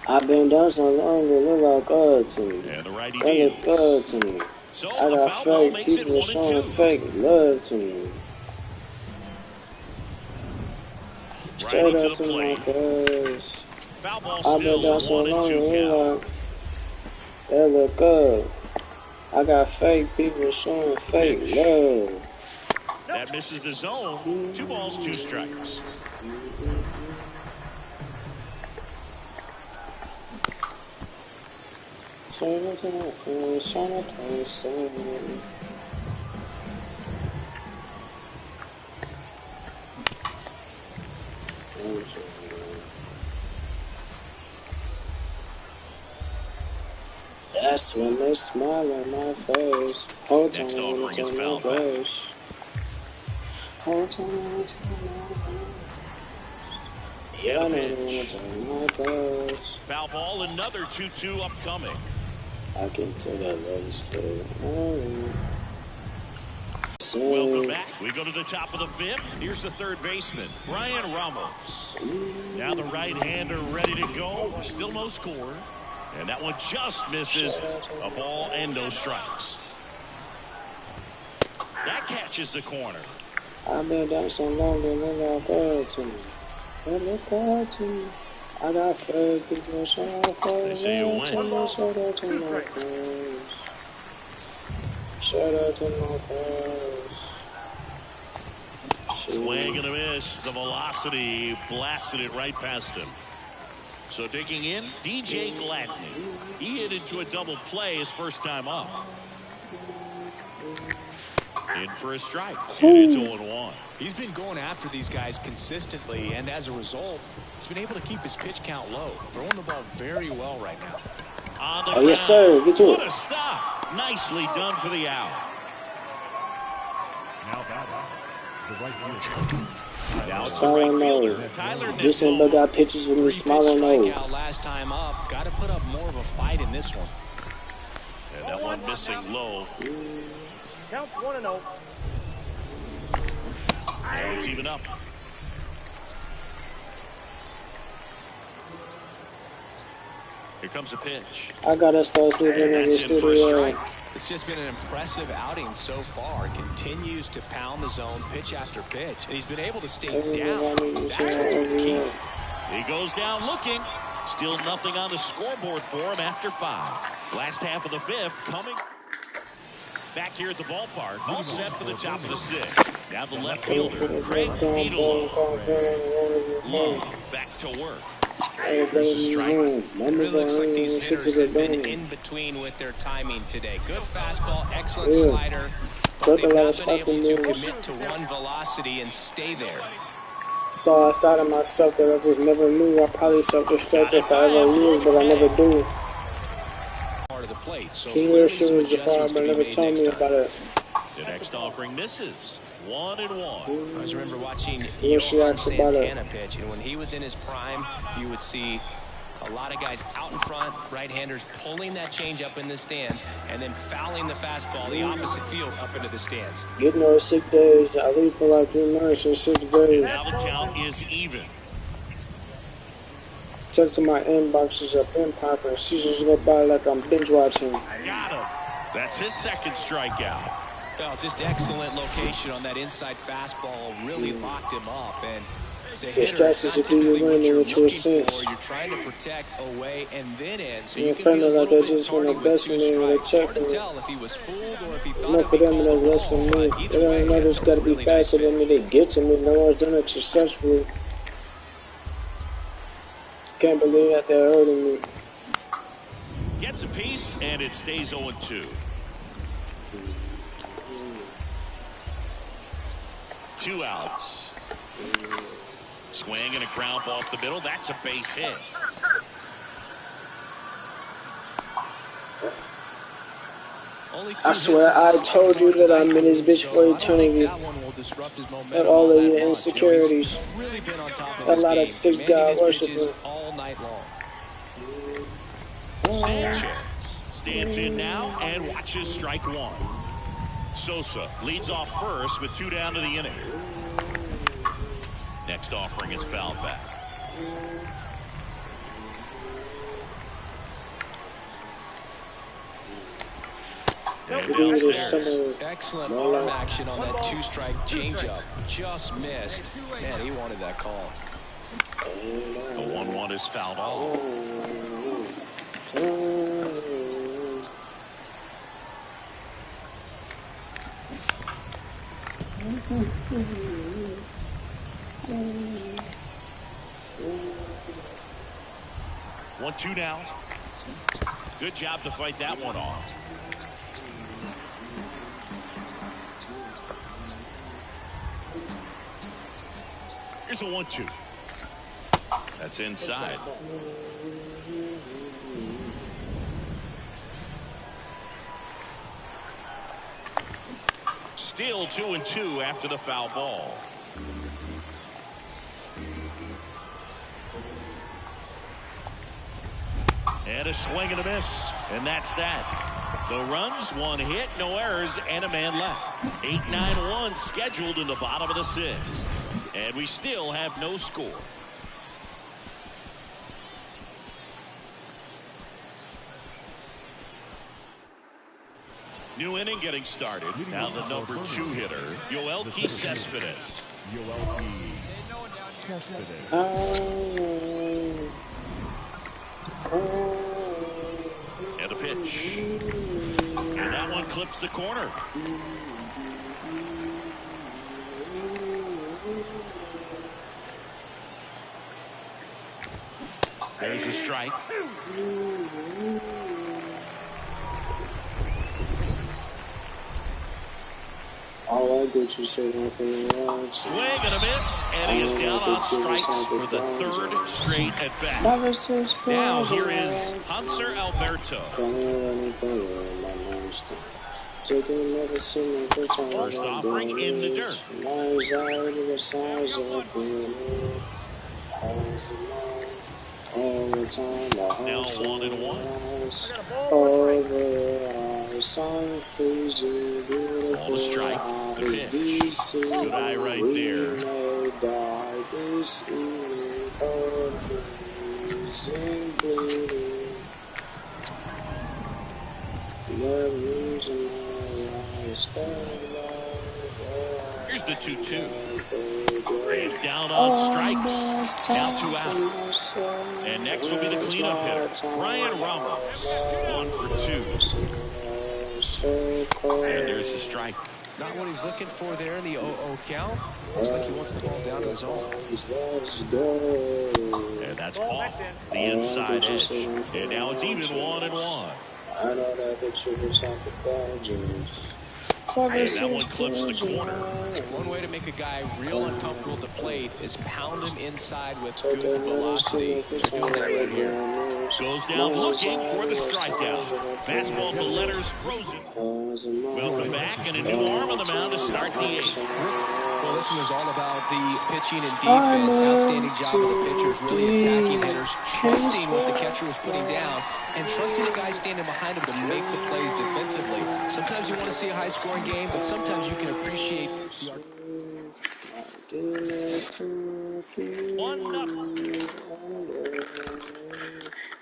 I've been down so long, it look like God to me. And the righty It look good deals. to me. So I the got foul ball fake makes it people 1 and showing 2. fake love to me. Straight Righty to up the to my plate. face. Foul ball I've been still down so 1 and long, 2 it count. look like that look good. I got fake people showing fake Pitch. love. That misses the zone. 2 balls, 2 strikes. Straight up to my face, trying to play something. That's when they smile on my face. Whole time Next I wanna offering is take my fouled back. place. Whole time I wanna take my place. Yeah, I know they wanna take my place. Foul ball, another 2-2 upcoming. I can tell that love is straight. Welcome back. We go to the top of the 5th. Here's the third baseman, Brian Ramos. Now the right-hander ready to go. Still no score. And that one just misses. A ball and no strikes. That catches the corner. I've been down so long, they look like God to me. They look good to me. I got fake people showing fake say you love win. to me. Shout out to my face. Shout out to my face. Swing and a miss. The velocity blasted it right past him. So digging in, DJ Gladney. He hit into a double play his first time up. In for a strike. And it's 0-1. He's been going after these guys consistently, and as a result, he's been able to keep his pitch count low, throwing the ball very well right now. On the Oh, yes, ground. sir. Get to What it. a stop. Nicely done for the out. Now batting, the right fielder. Now it's the Smile right on fielder, nose. Tyler This ain't but Nizzle. got pictures with me Three-pitch smiling nose. strikeout last time up. Got to put up more of a fight in this one. And that one missing low. Count 1-0. And it's even up. Here comes a pitch. I gotta start sleeping And in the that's in for a studio. strike. It's just been an impressive outing so far. Continues to pound the zone pitch after pitch. And he's been able to stay down. That's what's been key. He goes down looking. Still nothing on the scoreboard for him after 5. Last half of the 5th coming. Back here at the ballpark. All set for the top of the 6th. Now the left fielder, Craig Needle. Love back to work. It really looks like these hitters have been in between with their timing today. Good fastball, excellent slider, but they've not been able to commit to one velocity and stay there. Saw outside of myself that I just never knew. I probably self-destructed if I ever lose, but I never do. Part of the plate, so She clearly was some the fire, adjustments to but be never made told next me time. about it. The next offering misses. 1-1. I always remember watching Yeah, she Johan asked about it. Santana pitch, and when he was in his prime, you would see a lot of guys out in front, right-handers pulling that change up in the stands, and then fouling the fastball the opposite field up into the stands. Getting those 6 days. I leave for like 3 months or 6 days. Now the count is even. Checks in my inboxes are pin popping. Seasons go by like I'm binge watching. Got him. That's his second strikeout. Well, just excellent location on that inside fastball. Really locked him up. And as a hitter, it's stresses not to do typically with what you're what you looking sense. for. You're trying to protect away and then in. So Yeah, you can be a friendly like little that bit just wanna tardy with best 2 me when they strikes. check Hard to for me. tell if he was fooled or if he thought More it'd for be them and called a less for ball. me. But It either way, don't matter, it's it's a gotta be really nice faster than me. They get to me. No one's done it successfully. Can't believe that they're hurting me. Gets a piece, and it stays 0-2. Two outs. Swing and a ground ball up the middle. That's a base hit. I swear, I told you that I'm in this bitch for eternity. Got all of your insecurities. Got a lot of six God worshiping. Sanchez stands in now and watches strike one. Sosa leads off first with 2 down to the inning. Next offering is fouled back. And downstairs. Excellent arm action on that 2-strike changeup. Just missed. Man, he wanted that call. The 1-1 is fouled off. One, two now. Good job to fight that one off. Here's a 1-2. That's inside. Still 2-2 after the foul ball. And a swing and a miss. And that's that. The runs, 1 hit, no errors, and a man left. 8-9-1 scheduled in the bottom of the 6th. And we still have no score. New inning getting started. Now the number 2 hitter, Yoelqui Cespedes. And a pitch. And that one clips the corner. There's a strike. All I get you saving for the yards. Swing and a miss, and he is down on strikes for the 3rd straight at bat. Now here is Hanser Alberto. First offering in the dirt. Now 1-1. On a strike, the pitch. Good eye right there. Here's the 2-2. He's down on strikes. Now 2 out. And next will be the cleanup hitter, Ryan Ramos. 1 for 2. And there's the strike. Not what he's looking for there in the 0-0 count. Looks like he wants the ball down to his zone. And that's off the inside edge. And now it's even 1-1. I know that the truth is like the badges. And that one clips the corner. One way to make a guy real uncomfortable at the plate is pound him inside with good velocity. They're doing that right here. Goes down looking for the strikeout. Fastball to letters frozen. Welcome back, and a new arm on the mound to start the 8th. Well, this one is all about the pitching and defense. Outstanding job of the pitchers, really attacking hitters, trusting what the catcher was putting down, and trusting the guy standing behind him to make the plays defensively. Sometimes you want to see a high-scoring game, but sometimes you can appreciate the 1-0.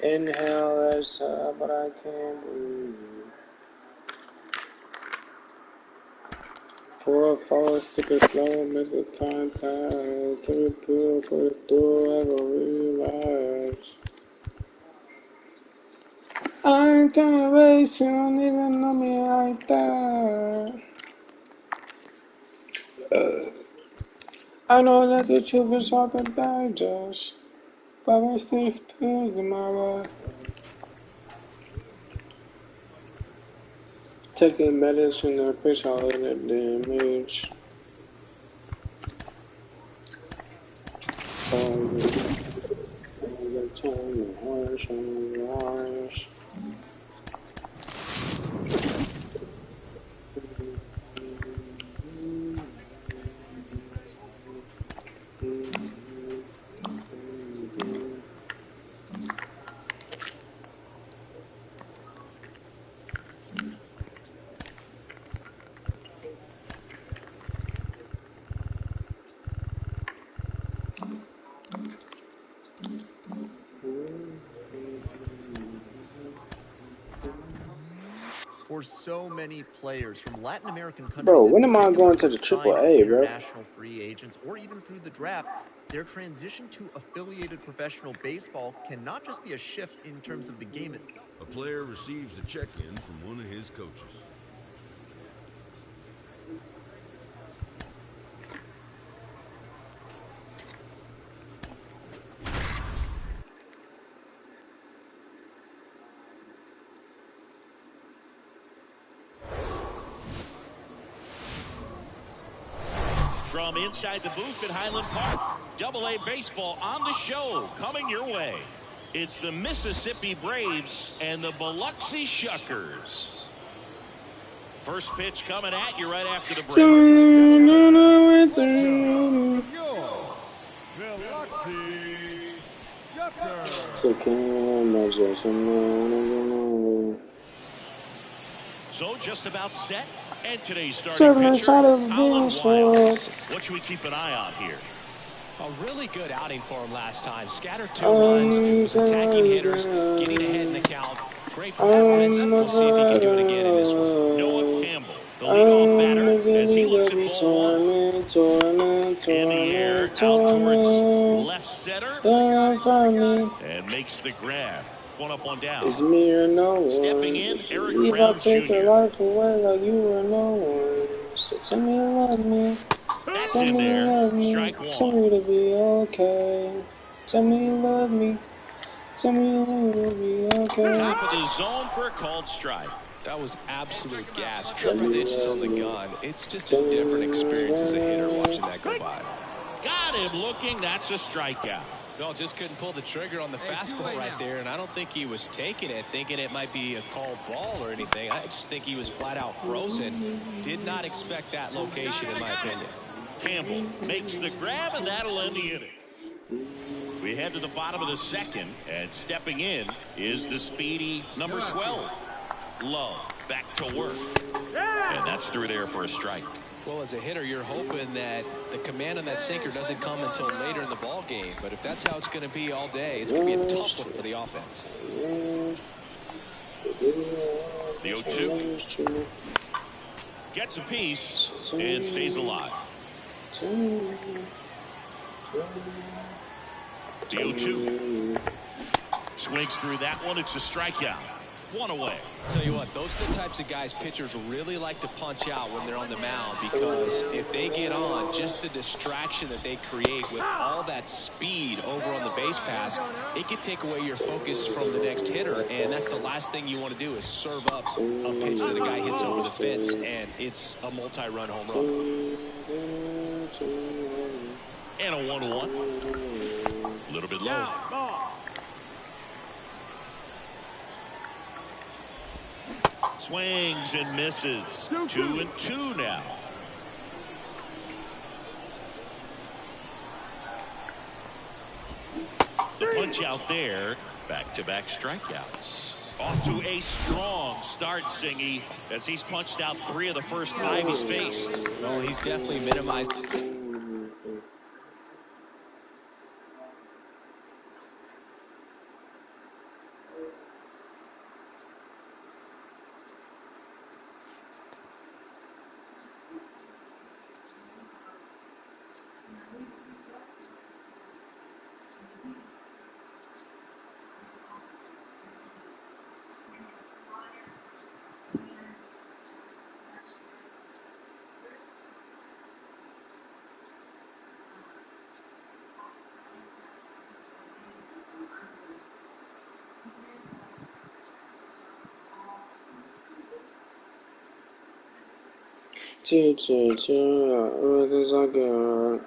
Inhale, exhale, but I can't breathe. Pour a fall, sip it slow, make the time pass. Take a pill for the door, I go relax. I ain't trying to race, you don't even know me like that. I know that the truth is hard to digest. 5 or 6 pills in my life. Taking medicine and face all in the damage. All the time, harsh and harsh. For so many players from Latin American countries, Bro, in when am I particular, going to who the sign as AAA, bro? international free agents or even through the draft, their transition to affiliated professional baseball can not just be a shift in terms of the game itself. A player receives a check-in from one of his coaches. From inside the booth at Highland Park, Double-A baseball on the show, coming your way. It's the Mississippi Braves and the Biloxi Shuckers. First pitch coming at you right after the break. So just about set. And today's starting pitcher, Colin Wiles. What should we keep an eye on here? A really good outing for him last time. Scattered 2 runs, was attacking hitters, getting ahead in the count. Great performance. We'll see if he can do it again in this one. Noah Campbell, the leadoff batter, as he looks at ball 1. In the air, out towards left center, and makes the grab. 1 up, 1 down. It's me or no one. Stepping in, Eric If I Brown take your Jr. life away like you were no one. So tell me you love me. That's Tell in me you there. love me. Strike Tell 1. me to be okay. Tell me you love me. Tell me you'll be okay. Top of the zone for a called strike. That was absolute gas. Triple digits on the gun. It's just a different experience as a hitter watching that go by. Got him looking. That's a strikeout. No, just couldn't pull the trigger on the fastball right there, and I don't think he was taking it, thinking it might be a called ball or anything. I just think he was flat out frozen. Did not expect that location, in my opinion. Campbell makes the grab, and that'll end the inning. We head to the bottom of the second, and stepping in is the speedy number 12. Love back to work. And that's through there for a strike. Well, as a hitter, you're hoping that the command on that sinker doesn't come until later in the ball game. But if that's how it's going to be all day, it's going to be a tough one for the offense. The 0-2. Gets a piece and stays alive. The 0-2. Swings through that one. It's a strikeout. 1 away. Tell you what, those are the types of guys pitchers really like to punch out when they're on the mound, because if they get on, just the distraction that they create with all that speed over on the base pass, it can take away your focus from the next hitter, and that's the last thing you want to do is serve up a pitch that a guy hits over the fence, and it's a multi-run home run. And a 1-1. A little bit low. Swings and misses. 2-2 now. The punch out there. Back-to-back strikeouts. Off to a strong start, Singy, as he's punched out 3 of the first 5 he's faced. No, he's definitely minimized. Everything's okay.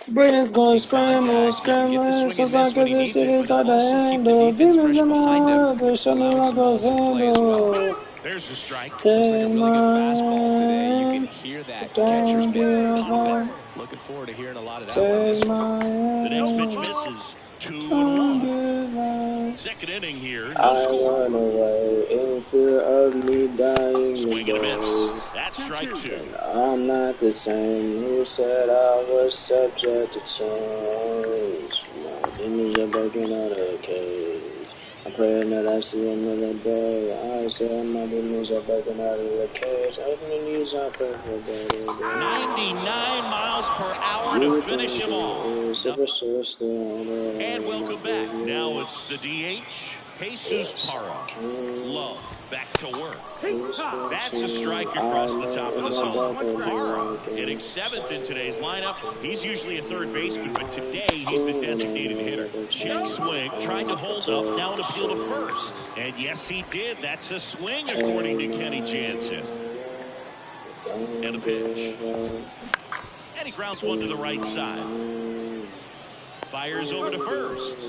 Brain's going scramble, scrambling. Sometimes cause this shit is hard to handle. Demons in my heart, but show me like a vandal. There's a strike. Looks like a really good fastball today. You can Take hear that catcher's don't mitt give pop up. it. Looking forward to hearing a lot of that one this Take one. The next pitch my hand. misses. 2-1. Don't give up. Second inning here. No I score. run away in fear of me dying Swing and a miss. today. That's strike 2. I'm not the same. Who said I was subject to change? My demons are breaking out of the cage. I'm praying that I see another day. I said my demons are breaking out of the cage. Opening these I pray for better days. 99 miles per hour to finish him off. And welcome back. Now it's the DH, Jesus Parra. Love back to work. That's a strike across the top of the zone. Parra hitting 7th in today's lineup. He's usually a third baseman, but today he's the designated hitter. Check swing, trying to hold up, now an appeal to first. And yes, he did. That's a swing, according to Kenny Jansen. And a pitch. And he grounds one to the right side. Fires over to first.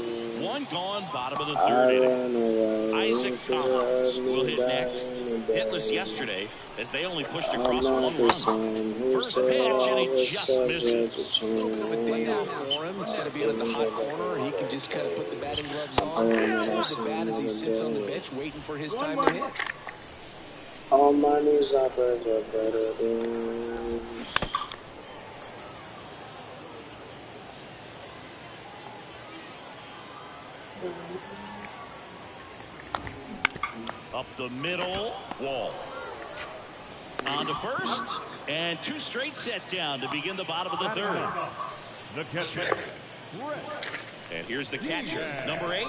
One gone, bottom of the third inning. Isaac Collins will hit next. Hitless yesterday as they only pushed across 1 run. First pitch, and he just misses. A little bit of a day off for him. Instead of being at the hot corner, he can just kind of put the batting gloves on. Holds the bat as he sits on the bench waiting for his time to hit. All my news I pray for better days. Up the middle, Wall. On to first, and 2 straight set down to begin the bottom of the third. The catcher. And here's the catcher, number 8.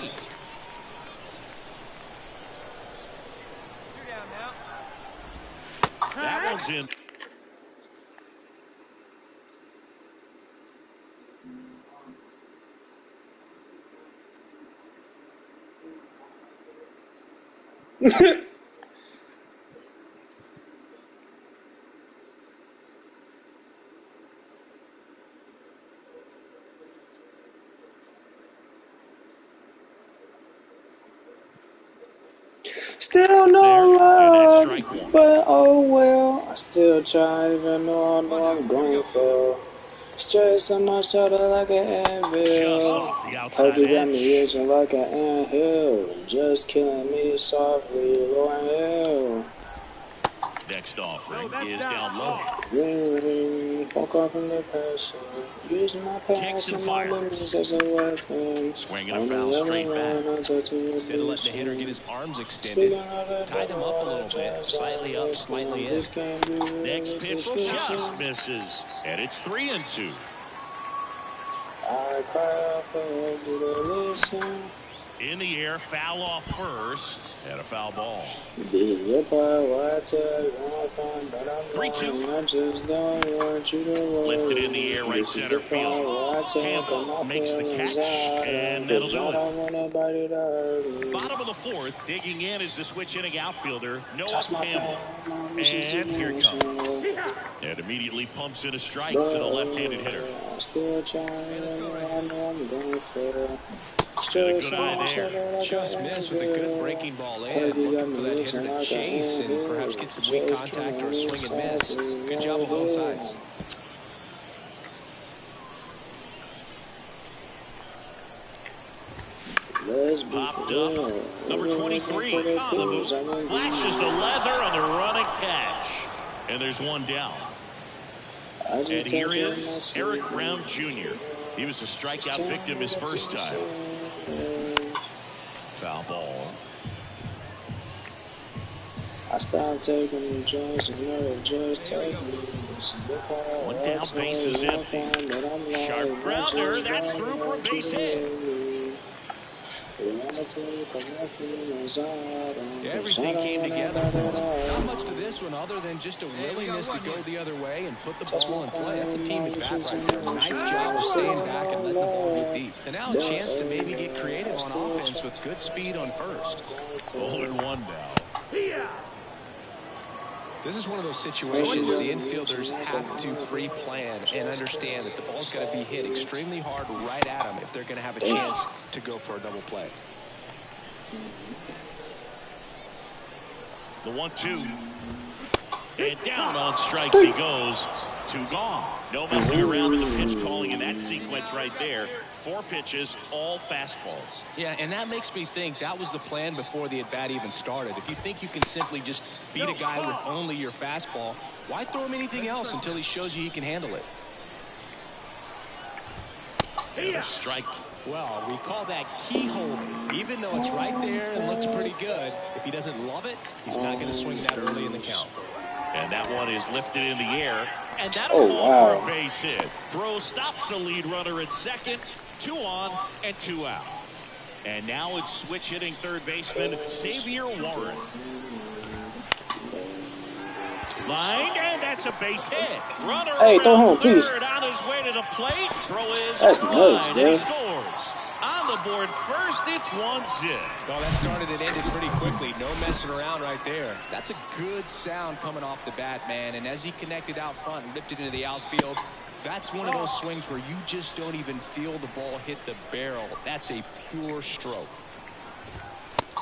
That one's in. Still no There, and that's love, strike 1. but oh well. I still try, even though I know I'm going for. Stress on my shoulder like an Just anvil. off the outside Hope you got me edge. itching like an anthill. Just killing me softly, low and hell. Next offering is down low. Ring, fuck off from the passion. Using my Kicks past and and my fires. limits as a weapon. Swinging a foul straight back. Instead of letting the hitter get his arms extended, tied him up a little bit. Slightly up, slightly in. Next pitch just misses, and it's 3-2. I cry out for you to listen. In the air, foul off first, and a foul ball. Be your part, why I tell you I'm fine, but I'm 3-2. lying. I just don't want you to worry. Lifted in the air, right This is center the part field. why I tell you Campbell my makes the feelings catch, out, and that'll 'cause do I it. don't want nobody to hurt me. Bottom of the 4th, digging in is the switch inning outfielder, Noah Touch my Campbell. pain, And here it comes. And immediately pumps in a strike to the left-handed hitter. I still trying, I know I'm going for. And a good eye there. Just missed with a good breaking ball in. Looking for that hitter to chase and perhaps get some weak contact or a swing and miss. Good job on both sides. Popped up. Number 23 on the move. Flashes the leather on the running catch. And there's one down. And here is Eric Brown Jr. He was a strikeout victim his first time. Foul ball. I stopped taking the drugs and never just take me. One down, bases empty. Sharp grounder, that's through for a base hit. Everything came together for us. Not much to this one other than just a willingness to go the other way and put the ball in play. That's a team at bat right there. Nice job of staying back and letting the ball get deep. And now a chance to maybe get creative on offense with good speed on first. 0-1 now. This is one of those situations the infielders have to pre-plan and understand that the ball's got to be hit extremely hard right at them if they're going to have a chance to go for a double play. The 1-2. And down on strikes he goes. 2 gone. No messing around in the pitch calling in that sequence right there. 4 pitches, all fastballs. Yeah, and that makes me think that was the plan before the at-bat even started. If you think you can simply just beat a guy with only your fastball, why throw him anything else until he shows you he can handle it? And a strike. Well, we call that keyhole. Even though it's right there and looks pretty good, if he doesn't love it, he's not going to swing that early in the count. And that one is lifted in the air. And that'll fall for a base hit. Throw stops the lead runner at second. 2 on and 2 out. And now it's switch hitting third baseman Xavier Warren. Line, and that's a base hit. Runner around third on his way to the plate. Throw is line, and he scores. On the board first, it's 1-0. Well, that started and ended pretty quickly. No messing around right there. That's a good sound coming off the bat, man. And as he connected out front and lifted into the outfield, that's one of those swings where you just don't even feel the ball hit the barrel. That's a pure stroke.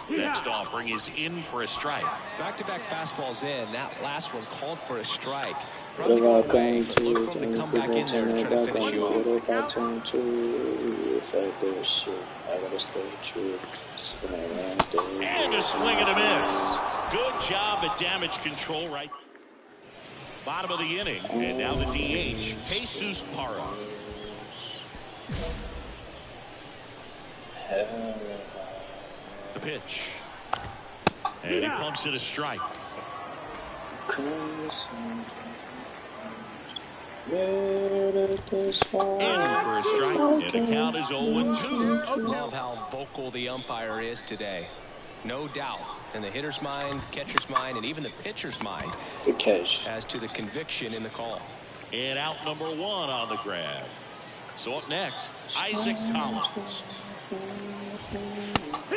Next offering is in for a strike. Back-to-back fastballs in. That last one called for a strike. Probably go away, but look for him to come back in there to try to finish you off. And a swing and a miss. Good job at damage control right. Bottom of the inning, and now the DH, Jesus Parra. The pitch. And he pumps it a strike. In for a strike, and the count is 0-2. Love how vocal the umpire is today. No doubt. In the hitter's mind, catcher's mind, and even the pitcher's mind as to the conviction in the call. And out number 1 on the grab. So up next, Isaac Collins.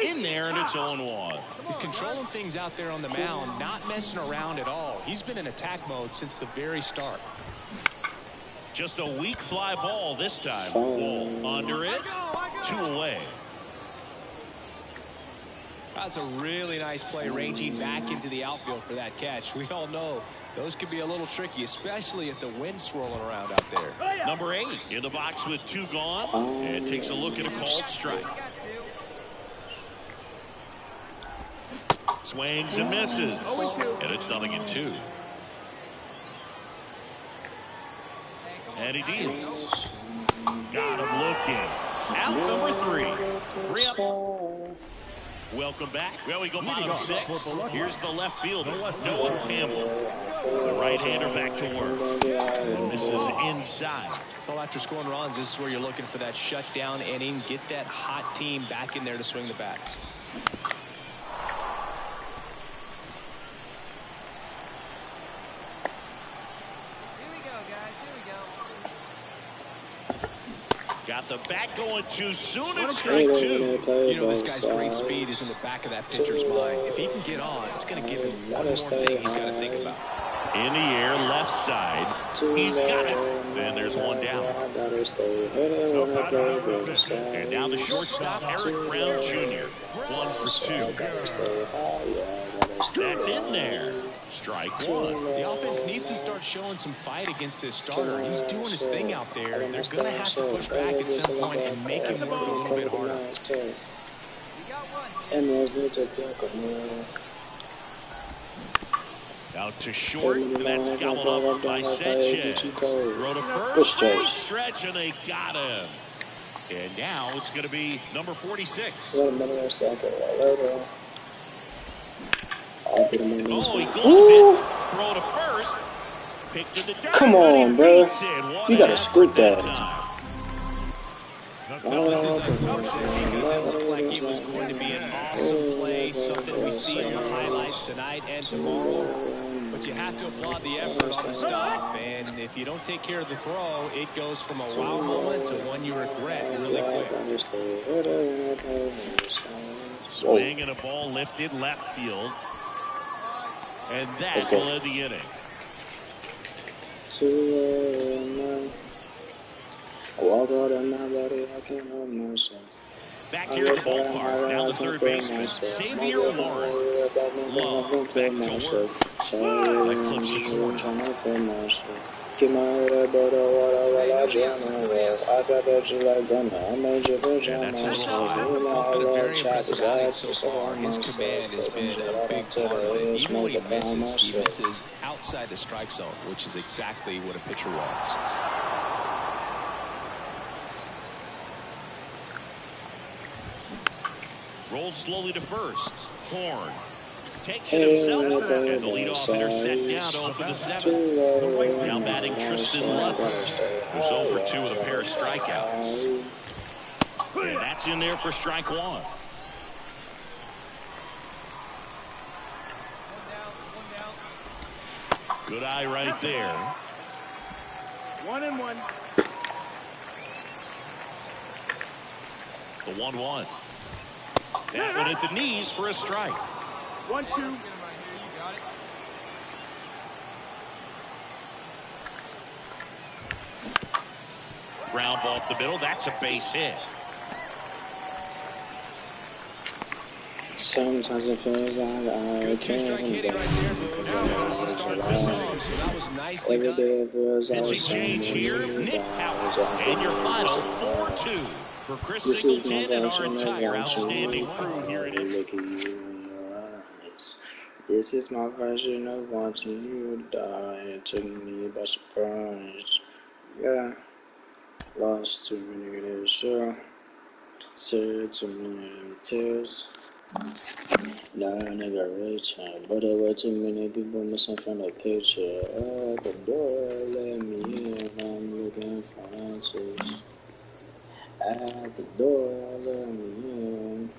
In there, and it's 0-1. He's controlling things out there on the mound, not messing around at all. He's been in attack mode since the very start. Just a weak fly ball this time. Ball under it, 2 away. That's a really nice play, ranging back into the outfield for that catch. We all know those could be a little tricky, especially if the wind's swirling around out there. Number 8 in the box with 2 gone, and takes a look at a called strike. Swings and misses, and it's 0-2. And he deals. Got him looking. Out number 3. 3 up. Welcome back. Well, we go bottom 6. Here's the left fielder, Noah Campbell. The right-hander back to work. And this is inside. Well, after scoring runs, this is where you're looking for that shutdown inning. Get that hot team back in there to swing the bats. Got the bat going too soon. It's strike 2. You know, this guy's great speed is in the back of that pitcher's mind. If he can get on, it's going to give him one more thing he's got to think about. In the air, left side. He's got it. And there's 1 down. And now the shortstop, Eric Brown Jr. 1 for 2. That's in there. Strike 1. The offense needs to start showing some fight against this starter. He's doing his thing out there. They're going to have to push back at some point and make him work a little bit harder. Out to short, and that's gobbled up by Sanchez. Throw to first, base stretch, and they got him. And now it's going to be number 46. Oh, he gloves it. Throw to first. Picked to the dirt, Come on, bro. You gotta scoop that. This is unfortunate because it looked like it was going to be an awesome play, something we see on the highlights tonight and tomorrow. But you have to applaud the effort on the stop. And if you don't take care of the throw, it goes from a wow moment to one you regret really quick. Swing and a ball lifted left field. And that will end the inning. Back here at the ballpark, now the third baseman, Xavier Warren. Love back to work. That clips the corner. Keep my head up, but while I drown in work. I got that you like gunna. I'm a dripper, And that's a little high. It's been a very impressive outing so far. His command has been a big part of it. Even when he misses outside the strike zone, which is exactly what a pitcher wants. Rolled slowly to first. Horn takes it himself, and the leadoff hitter set down to open the seventh. Now batting Tristan Lutz, who's 0 for 2 with a pair of strikeouts. And that's in there for strike one. Good eye right there. 1-1. The 1-1. That one at the knees for a strike. 1-2. Ground ball up the middle. That's a base hit. Sometimes it feels like I can't Hitting right there, but start for some, so that was nicely every done. day it feels like Pitching change here, Nick Howard. And your final 4-2 for Chris this is my Singleton and our version of entire watching outstanding you crew here at die. Look at you in your eyes. This is my version of watching you die. It took me by surprise. Yeah, lost too many days, so said too many tears. Now I never return, but there were too many people missing from the picture. At the door, let me in. I'm looking for answers. At the door, let me in.